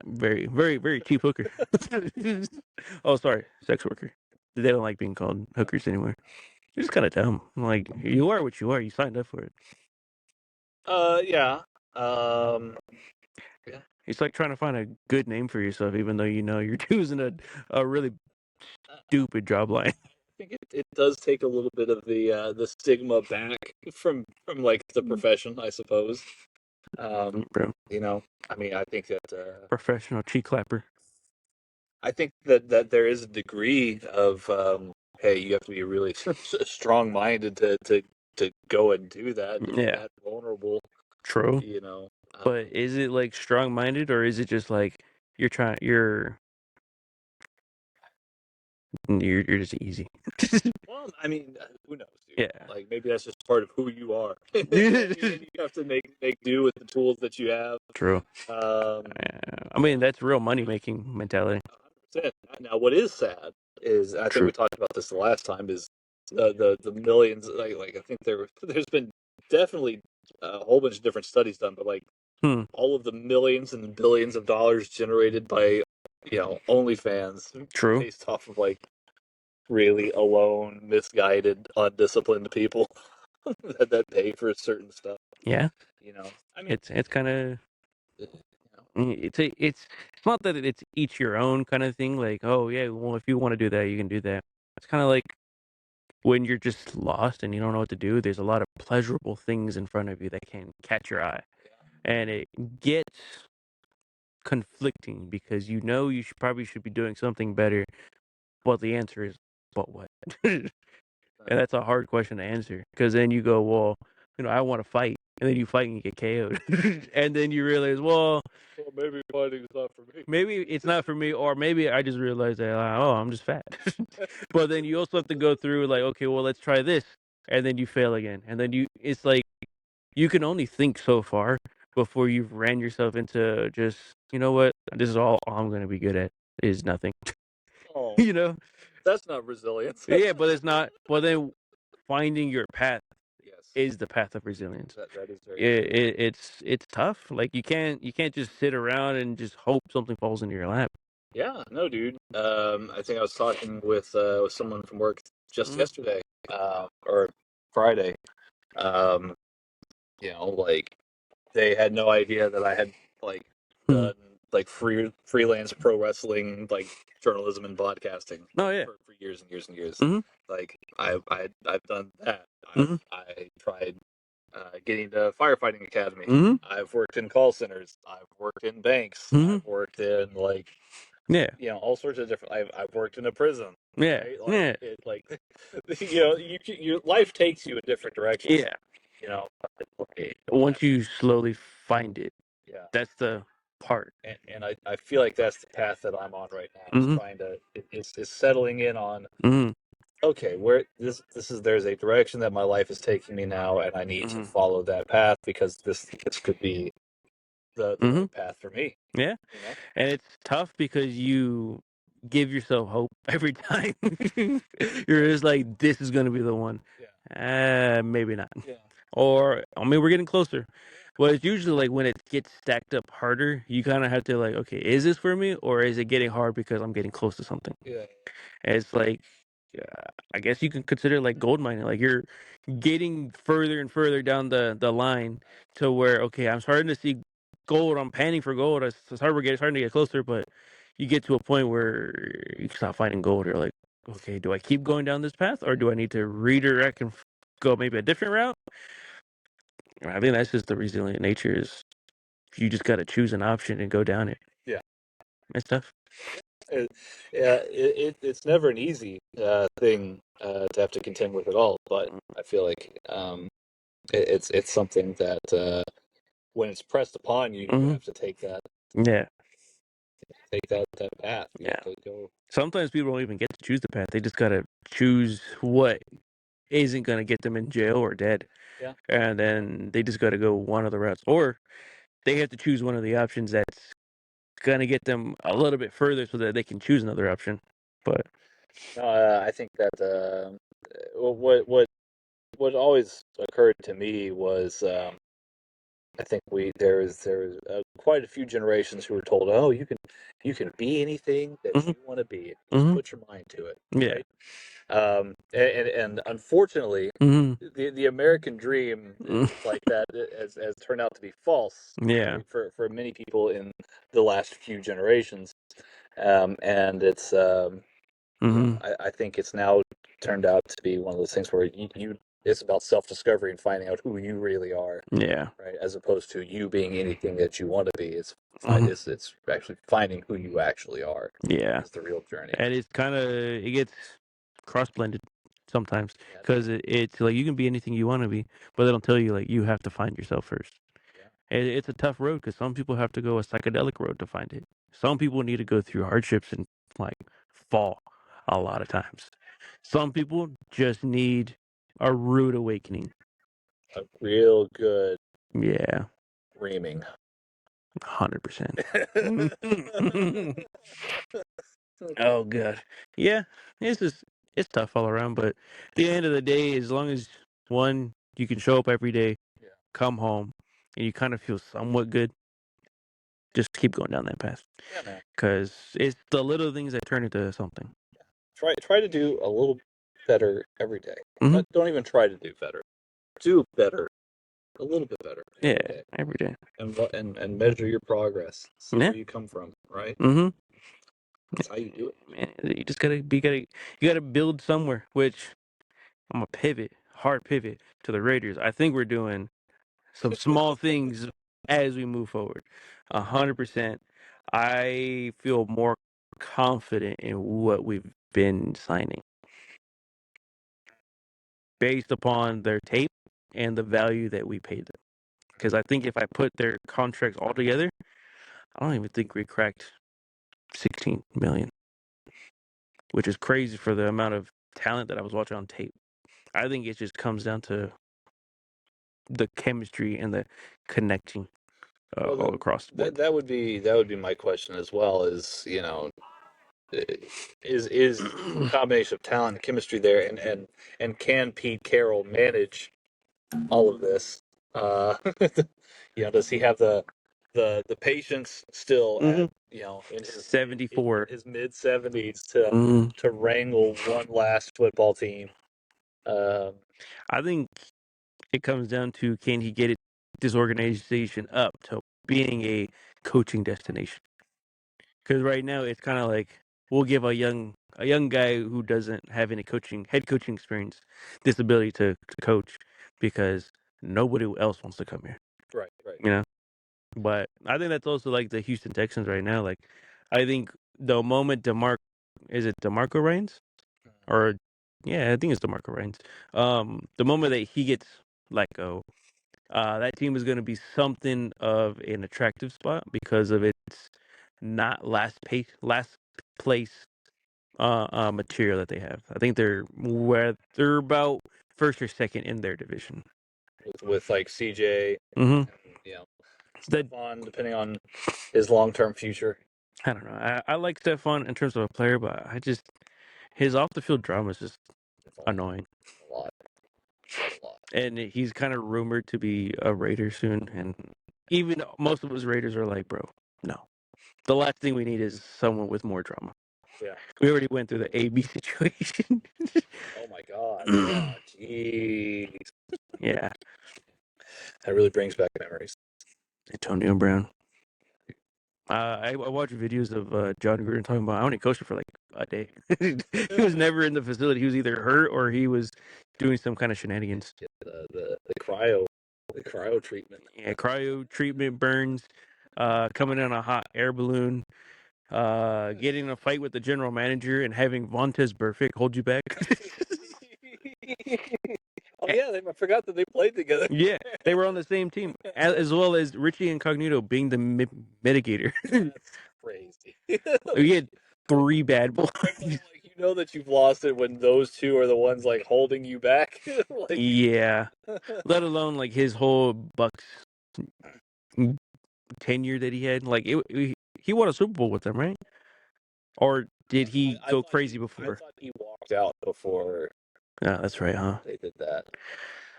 Very, very, very cheap hooker. Oh, sorry, sex worker. They don't like being called hookers anymore. You're just kind of dumb. Like, you are what you are. You signed up for it. Yeah. It's like trying to find a good name for yourself, even though you're choosing a really stupid job line. I think it does take a little bit of the stigma back from like the profession, I suppose. Bro. I mean, I think that Professional cheek clapper. I think that there is a degree of hey, you have to be really strong-minded to go and do that. Yeah. That vulnerable. True. But is it like strong-minded, or is it just like you're You're just easy. Well, I mean, who knows, dude? Yeah. Like maybe that's just part of who you are. And you have to make do with the tools that you have. True. I mean, that's real money making mentality. 100%. Now, what is sad is I think True. we talked about this the last time is the millions. Like I think there's been definitely a whole bunch of different studies done, but like all of the millions and billions of dollars generated by OnlyFans, True. based off of like really alone, misguided, undisciplined people that pay for certain stuff. Yeah. I mean, It's kind of. It's not that it's each your own kind of thing. Like, oh yeah, well if you want to do that, you can do that. It's kind of like when you're just lost and you don't know what to do. There's a lot of pleasurable things in front of you that can catch your eye, and it gets conflicting because you probably should be doing something better, but the answer is, but what? And that's a hard question to answer because then you go, well, I want to fight, and then you fight and you get KO'd, and then you realize, well, maybe fighting is not for me. Maybe it's not for me, or maybe I just realized that, I'm just fat. But then you also have to go through like, okay, well, let's try this, and then you fail again, and then it's like you can only think so far before you've ran yourself into just, you know what, this is all I'm gonna be good at is nothing. Oh, That's not resilience. Yeah, but it's not. Well, then finding your path is the path of resilience. That is very it's tough. Like you can't just sit around and just hope something falls into your lap. Yeah, no, dude. I think I was talking with someone from work just yesterday, or Friday. Like they had no idea that I had like done like freelance pro wrestling, like journalism and podcasting. Oh yeah, for years and years and years. Mm-hmm. Like I've done that. Mm-hmm. I tried getting to firefighting academy. Mm-hmm. I've worked in call centers. I've worked in banks. Mm-hmm. I've worked in like all sorts of different. I've worked in a prison. Yeah, right? Your life takes you in different directions. Yeah. Once you slowly find it, that's the part. And I feel like that's the path that I'm on right now. Is trying to is settling in on. Okay, where there's a direction that my life is taking me now, and I need to follow that path because this could be the right path for me. Yeah, and it's tough because you give yourself hope every time. You're just like, this is gonna be the one. Maybe not. Or I mean, we're getting closer. Well, it's usually like when it gets stacked up harder, you kind of have to like, okay, is this for me, or is it getting hard because I'm getting close to something? Yeah. And it's like, I guess you can consider like gold mining. Like you're getting further and further down the line to where, okay, I'm starting to see gold. I'm panning for gold. It's starting to get closer, but you get to a point where you stop finding gold. You're like, okay, do I keep going down this path, or do I need to redirect and go maybe a different route? I think that's just the resilient nature. Is you just got to choose an option and go down it. Yeah, it's tough. It's never an easy thing to have to contend with at all. But I feel like it's something that when it's pressed upon you, you have to take that. Yeah. Take that path. You have to go. Sometimes people don't even get to choose the path. They just gotta choose what isn't gonna get them in jail or dead. Yeah. And then they just gotta go one of the routes, or they have to choose one of the options that's gonna get them a little bit further so that they can choose another option. But I think that what always occurred to me was I think there was quite a few generations who were told, oh, you can be anything that you want to be. Just put your mind to it. Yeah. Right? And unfortunately, the American dream like that has turned out to be false. Yeah. Right, for many people in the last few generations, and it's I think it's now turned out to be one of those things where it's about self-discovery and finding out who you really are. Yeah. Right, as opposed to you being anything that you want to be. It's actually finding who you actually are. Yeah. It's the real journey. And it gets cross-blended sometimes because it's like you can be anything you want to be, but they don't tell you like you have to find yourself first. And it's a tough road because some people have to go a psychedelic road to find it. Some people need to go through hardships and like fall. a lot of times. Some people just need a rude awakening. A real good Yeah, reaming. 100%. Oh god, yeah, it's tough all around. But at the end of the day, as long as one you can show up every day, come home, and you kind of feel somewhat good, just keep going down that path. Yeah, man. Because it's the little things that turn into something. Try to do a little better every day. Mm-hmm. Don't even try to do better. Do better, a little bit better. Every day. And measure your progress. See where you come from, right? Mm-hmm. That's how you do it. Man, you just you gotta build somewhere. Which I'm a hard pivot to the Raiders. I think we're doing some small things as we move forward. 100%. I feel more confident in what we've been signing based upon their tape and the value that we paid them. Because I think if I put their contracts all together, I don't even think we cracked 16 million, which is crazy for the amount of talent that I was watching on tape. I think it just comes down to the chemistry and the connecting all across the board. That would be my question as well. Is is a combination of talent and chemistry there, and can Pete Carroll manage all of this? Does he have the patience still at in his 74, his mid 70s to wrangle one last football team? I think it comes down to, can he get this organization up to being a coaching destination? Because right now it's kind of like we'll give a young guy who doesn't have any head coaching experience this ability to coach because nobody else wants to come here. Right. But I think that's also like the Houston Texans right now. Like, I think the moment is it DeMarco Ryans? Or yeah, I think it's DeMarco Ryans. The moment that he gets let go, that team is going to be something of an attractive spot because of its not last place material that they have. I think they're about first or second in their division with like CJ, mm-hmm. Stephon, depending on his long-term future. I don't know. I like Stephon in terms of a player, but his off the field drama is just annoying. A lot. And he's kind of rumored to be a Raider soon, and even most of his Raiders are like, bro, no. The last thing we need is someone with more drama. Yeah. We already went through the AB situation. Oh my god. Yeah. Jeez. Yeah. That really brings back memories. Antonio Brown. I watched videos of John Gruden talking about, I only coached him for like a day. He was never in the facility. He was either hurt or he was doing some kind of shenanigans. The cryo treatment. Yeah, cryo treatment, burns, coming in a hot air balloon, getting in a fight with the general manager and having Vontaze Burfict hold you back. Oh yeah, I forgot that they played together. Yeah, they were on the same team, as well as Richie Incognito being the mitigator. That's crazy. We had 3 bad boys. Like, that you've lost it when those two are the ones like holding you back. Yeah, let alone like his whole Bucks tenure that he had. Like he won a Super Bowl with them, right? Or did he go crazy before? I thought he walked out before. Yeah, that's right, huh? They did that.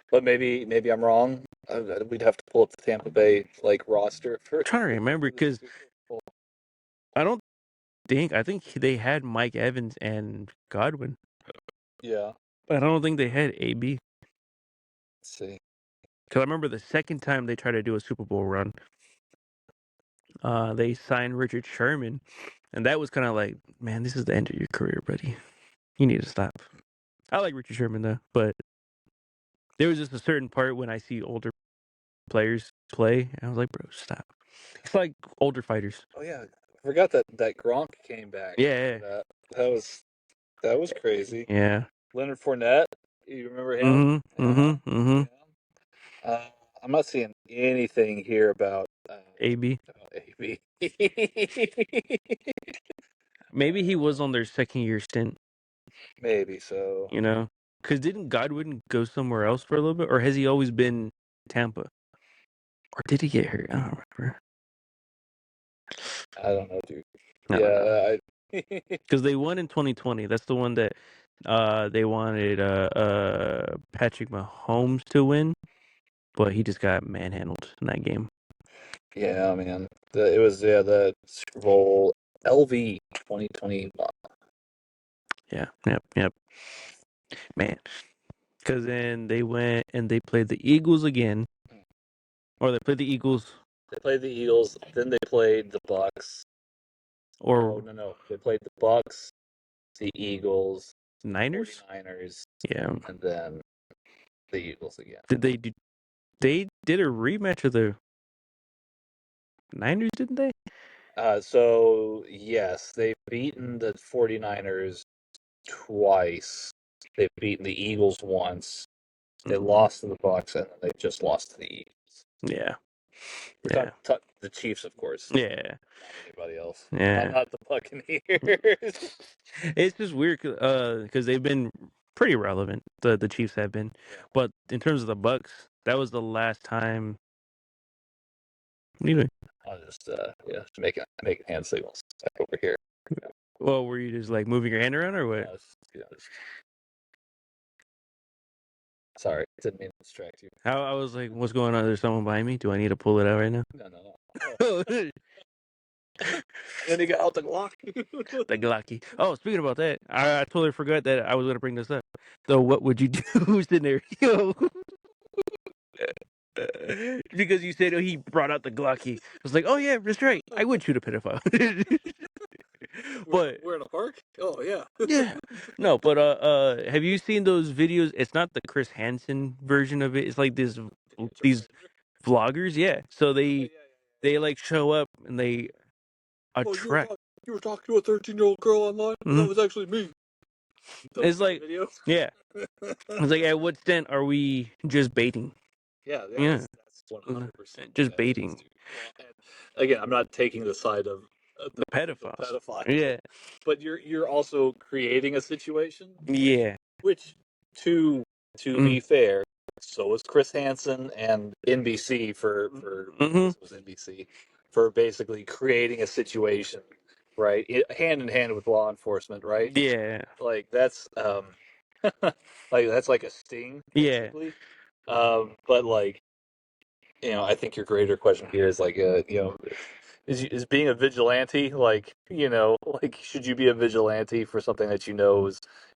But maybe I'm wrong. We'd have to pull up the Tampa Bay roster for. I'm trying to remember because I think they had Mike Evans and Godwin. Yeah. But I don't think they had AB. Let's see. Because I remember the second time they tried to do a Super Bowl run, they signed Richard Sherman, and that was kind of like, man, this is the end of your career, buddy. You need to stop. I like Richard Sherman though, but there was just a certain part when I see older players play, and I was like, bro, stop. It's like older fighters. Oh yeah, I forgot that Gronk came back. Yeah. That was crazy. Yeah. Leonard Fournette, you remember him? Mm-hmm. I'm not seeing anything here about AB. AB. Maybe he was on their second year stint. Maybe so. You know, because didn't Godwin go somewhere else for a little bit, or has he always been Tampa, or did he get hurt? I don't remember. I don't know, dude. I don't know. Yeah, Because they won in 2020. That's the one that they wanted Patrick Mahomes to win, but he just got manhandled in that game. yeah, man. It was the Super Bowl LV 2021. Yeah, yep. Man, because then they went and they played the Eagles again, or they played the Eagles, They played the Eagles, then they played the Bucks. or No. They played the Bucks, the Eagles, Niners. 49ers, Yeah. and then the Eagles again. Did they do? They did a rematch of the Niners, didn't they? So yes, they've beaten the 49ers twice. They've beaten the Eagles once. They lost to the Bucks, and then they just lost to the Eagles. Yeah. We're talking the Chiefs, of course. Yeah. Not anybody else. Yeah. Not the Buccaneers. It's just weird because they've been pretty relevant. The Chiefs have been, but in terms of the Bucks, that was the last time. What are you doing? I'll just making hand signals back over here. Yeah. Well, were you just like moving your hand around or what? Sorry, didn't mean to distract you. I was like, what's going on? There's someone behind me. Do I need to pull it out right now? No. And then he got out the Glock. The Glocky. Oh, speaking about that, I totally forgot that I was going to bring this up. So, what would you do scenario? Because you said he brought out the Glocky. I was like, oh yeah, that's right. I would shoot a pedophile. But we're in a park. Oh yeah. yeah, no. But have you seen those videos? It's not the Chris Hansen version of it. It's like these vloggers. Yeah. So they like show up and they attract. You were talking to a 13-year-old girl online. Mm-hmm. That was actually me. It's like video. Yeah. It's like, at what extent are we just baiting? Yeah. Yeah. That's 100% just baiting. Well, again, I'm not taking the side of the pedophile. Yeah. But you're also creating a situation. Yeah. Which, to be fair, so was Chris Hansen and NBC for this was NBC for basically creating a situation, right? Hand in hand with law enforcement, right? Yeah. Like that's that's like a sting, basically. Yeah. But like, I think your greater question here is like, is being a vigilante like, like should you be a vigilante for something that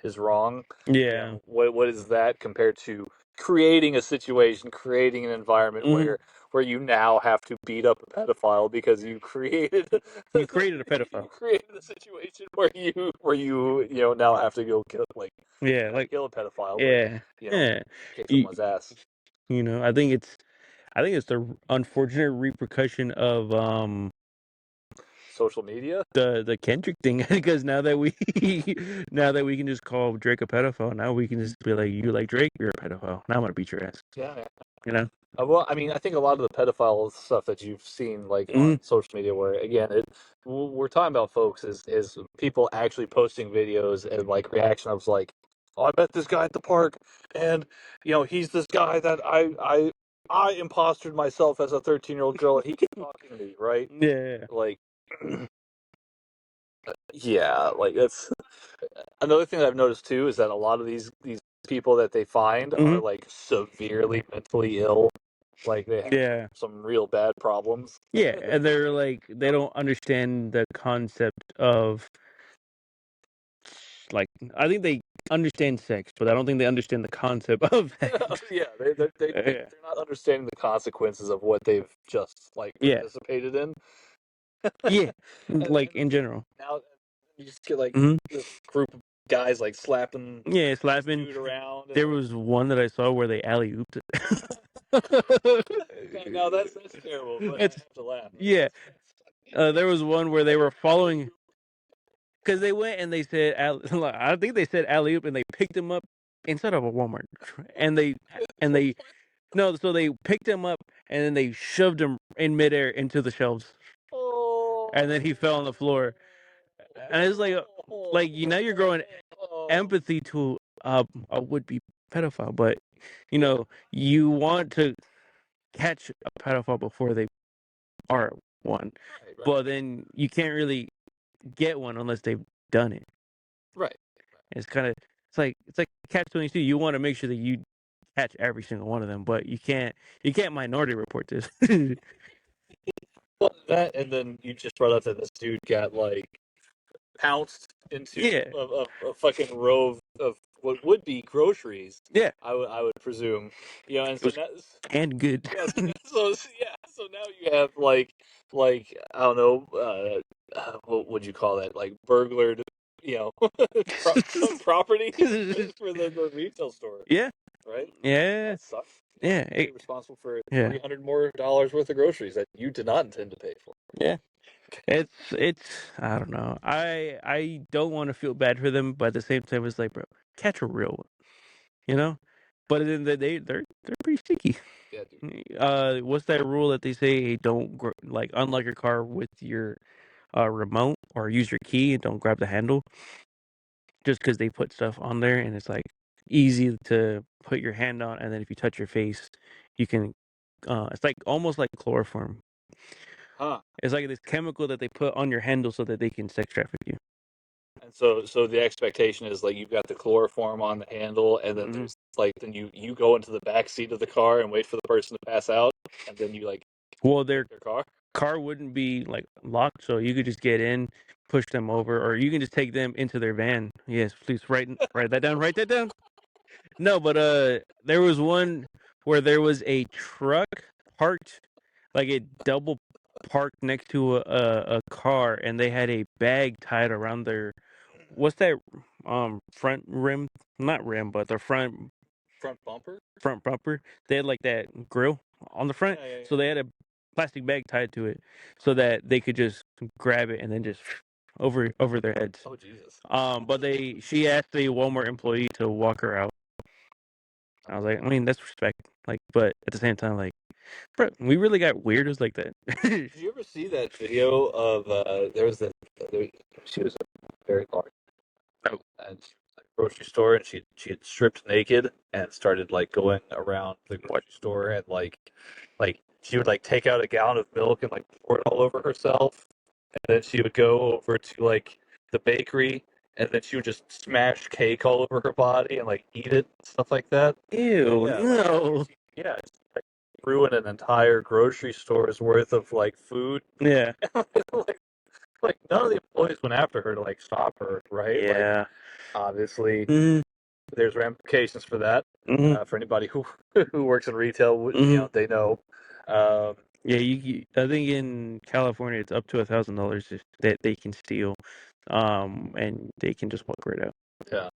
is wrong? Yeah. What is that compared to creating a situation, creating an environment where you now have to beat up a pedophile because you created a pedophile. You created a situation where you now have to go kill kill a pedophile. Kick someone's ass. I think it's the unfortunate repercussion of social media, the Kendrick thing, because now that we can just call Drake a pedophile, now we can just be like, you like Drake, you're a pedophile. Now I'm gonna beat your ass. Yeah. Well, I mean, I think a lot of the pedophile stuff that you've seen, like on social media, where again, we're talking about, folks, is people actually posting videos and like reaction of like, oh, I met this guy at the park, and he's this guy that I impostered myself as a 13-year-old girl, and he kept talking to me, right? Yeah. Like, yeah, like that's another thing that I've noticed too, is that a lot of these people that they find are like severely mentally ill. Like they have some real bad problems. Yeah, and they're like, they don't understand the concept of, like, I think they understand sex, but I don't think they understand the concept of that. Yeah, they're not understanding the consequences of what they've just participated in. Yeah, like in general. Now you just get like this group of guys like slapping dude around. There was one that I saw where they alley-ooped it. Now that's terrible. But I have to laugh. Yeah. There was one where they were following, because they went and they said, I think they said alley-oop, and they picked him up inside of a Walmart, and they no, so they picked him up and then they shoved him in midair into the shelves. Oh. And then he fell on the floor. And it's like, like now you're growing empathy to a would-be pedophile, but you want to catch a pedophile before they are one. Right, right. But then you can't really get one unless they've done it. Right. It's like catch-22. You want to make sure that you catch every single one of them, but you can't minority report this. Well, that, and then you just brought up that this dude got like pounced into Yeah. a fucking row of what would be groceries. Yeah. I would presume, and so now, And good. yeah, so now you have like I don't know, what would you call that? Like burglared, property for the retail store. Yeah. Right. Yeah. That sucks. Yeah. You're responsible for Yeah. $300 more worth of groceries that you did not intend to pay for. Yeah. It's I don't know. I don't want to feel bad for them, but at the same time, it's like, bro, catch a real one, But then they're pretty sticky. Yeah, dude. What's that rule that they say? Hey, don't unlock your car with your remote or use your key and don't grab the handle, just because they put stuff on there and it's like easy to put your hand on, and then if you touch your face, you can. It's like almost like chloroform. Huh. It's like this chemical that they put on your handle so that they can sex traffic you. And so the expectation is like you've got the chloroform on the handle, and then there's like then you go into the back seat of the car and wait for the person to pass out, and then you like Their car wouldn't be like locked, so you could just get in, push them over, or you can just take them into their van. Yes, please write that down. Write that down. No, but there was one where there was a truck parked, like a double parked next to a car, and they had a bag tied around their what's that front rim, not rim, but the front bumper. They had like that grill on the front, so they had a plastic bag tied to it so that they could just grab it and then just over their heads. Oh Jesus. But she asked the Walmart employee to walk her out. I was like, I mean, that's respect. Like, but at the same time, like, bro, we really got weirdos like that. Did you ever see that video of she was very large. Oh. And she was at a grocery store, and she had stripped naked and started like going around the grocery store, and like she would like take out a gallon of milk and like pour it all over herself, and then she would go over to like the bakery, and then she would just smash cake all over her body and like eat it, stuff like that. Ew, Yeah, no. yeah, like, ruin an entire grocery store's worth of like food. Yeah. like none of the employees went after her to like stop her, right? Yeah. Like, obviously, Mhm. there's ramifications for that. Mhm. For anybody who works in retail, they know. Yeah, I think in California it's up to $1,000 that they can steal, and they can just walk right out. Yeah.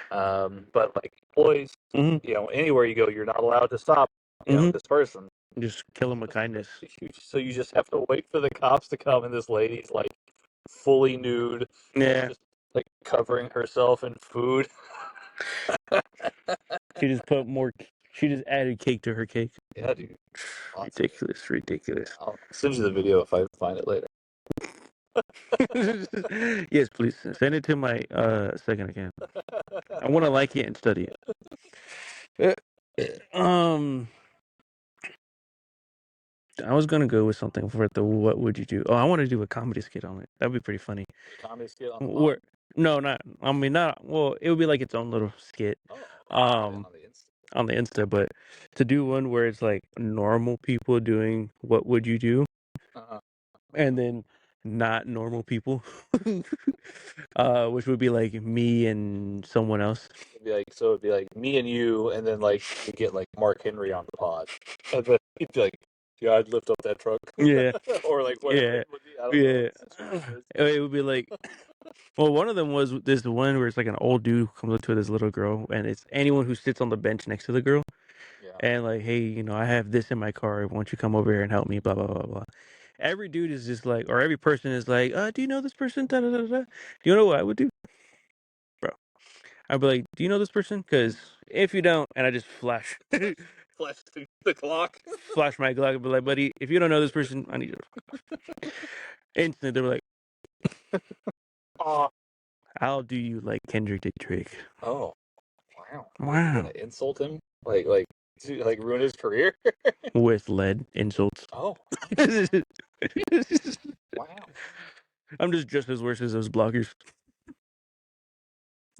But like employees, anywhere you go, you're not allowed to stop, this person. Just kill them with kindness. So you just have to wait for the cops to come, and this lady's like fully nude, Yeah. just like covering herself in food. She just put more. She just added cake to her cake. Yeah, dude. Awesome. Ridiculous. I'll send you the video if I find it later. Yes, please send it to my second account. I want to like it and study it. I was gonna go with something for the what would you do? Oh, I want to do a comedy skit on it. That'd be pretty funny. Comedy skit on the Where, no, not. I mean, not. Well, it would be like its own little skit. On the Insta, but to do one where it's like normal people doing what would you do, and then not normal people, which would be like me and someone else. It'd be like me and you, and then like you get like Mark Henry on the pod, and then he'd be like, "Yeah, I'd lift up that truck." Yeah. Or like whatever. Yeah. It would be like, well, one of them was this one where it's like an old dude comes up to this little girl, and it's anyone who sits on the bench next to the girl, and like, hey, I have this in my car. Why don't you come over here and help me? Blah blah blah blah. Every dude is just like, or every person is like, do you know this person? Da, da, da, da. Do you know what I would do, bro? I'd be like, do you know this person? Because if you don't, and I just flash the clock, flash my Glock, and be like, buddy, if you don't know this person, I need you to fuck off. Instantly, they were like, oh, I'll do you like Kendrick did Drake. Oh, wow. Wow. You're gonna insult him? Like ruin his career? With lead insults. Oh. Wow. I'm just as worse as those bloggers.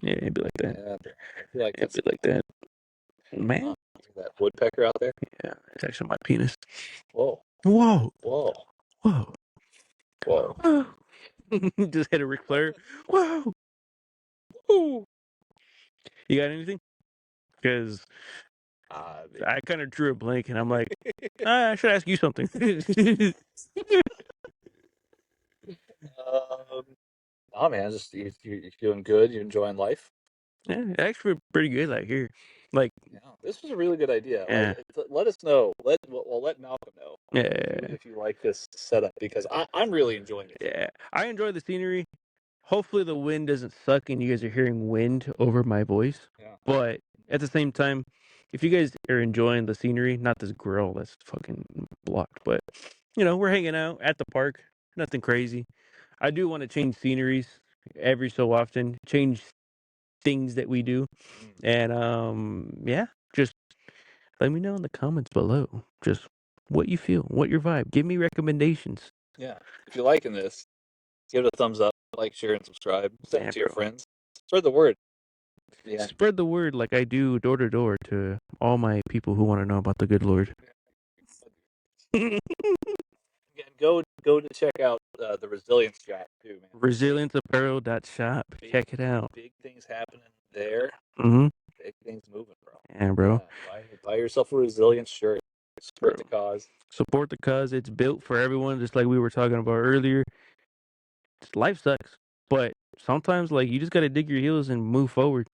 Yeah, it'd be like that. Yeah, I feel like It'd be like that. Man. That woodpecker out there? Yeah, it's actually my penis. Whoa. Whoa. Whoa. Whoa. Whoa. Whoa. Just hit a Ric Flair. Whoa. Whoa. You got anything? Because I kind of drew a blank and I'm like, I should ask you something. Oh man, just you're doing good. You're enjoying life. Yeah, actually pretty good. Like here, like yeah, this was a really good idea. Yeah. Let us know. Let Malcolm know. Yeah. If you like this setup because I'm really enjoying it. Yeah, I enjoy the scenery. Hopefully the wind doesn't suck and you guys are hearing wind over my voice. Yeah. But at the same time, if you guys are enjoying the scenery, not this grill that's fucking blocked, but we're hanging out at the park. Nothing crazy. I do want to change sceneries every so often, change things that we do. And yeah, just let me know in the comments below just what you feel, what your vibe. Give me recommendations. Yeah. If you're liking this, give it a thumbs up, like, share, and subscribe. Send it to your friends. Spread the word. Yeah. Spread the word like I do door to door to all my people who want to know about the good Lord. Again, go to check out the Resilience shop too, man. ResilienceApparel.shop. Check it out. Big things happening there. Mm-hmm. Big things moving, bro. Yeah, bro. Yeah, buy yourself a Resilience shirt. Support the cause. Support the cause. It's built for everyone, just like we were talking about earlier. Life sucks, but sometimes you just gotta dig your heels and move forward.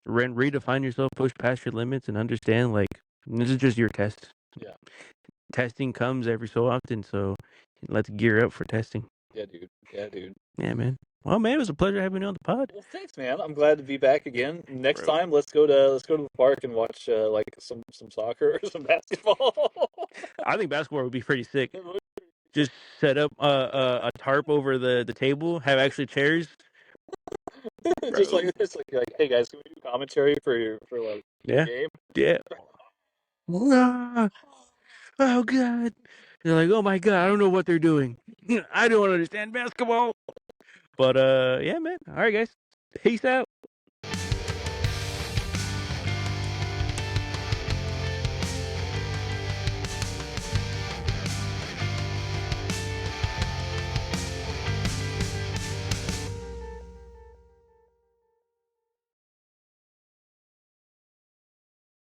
Redefine yourself, push past your limits, and understand this is just your test. Yeah. Testing comes every so often, so let's gear up for testing. Yeah, dude. Yeah, man. Well, man, it was a pleasure having you on the pod. Well, thanks, man. I'm glad to be back again. Next time, let's go to the park and watch some soccer or some basketball. I think basketball would be pretty sick. Just set up a tarp over the table, have actually chairs. Just like hey guys, can we do commentary for your game? Yeah. Oh god. They're like, oh my god, I don't know what they're doing. I don't understand basketball. But yeah, man. All right, guys. Peace out.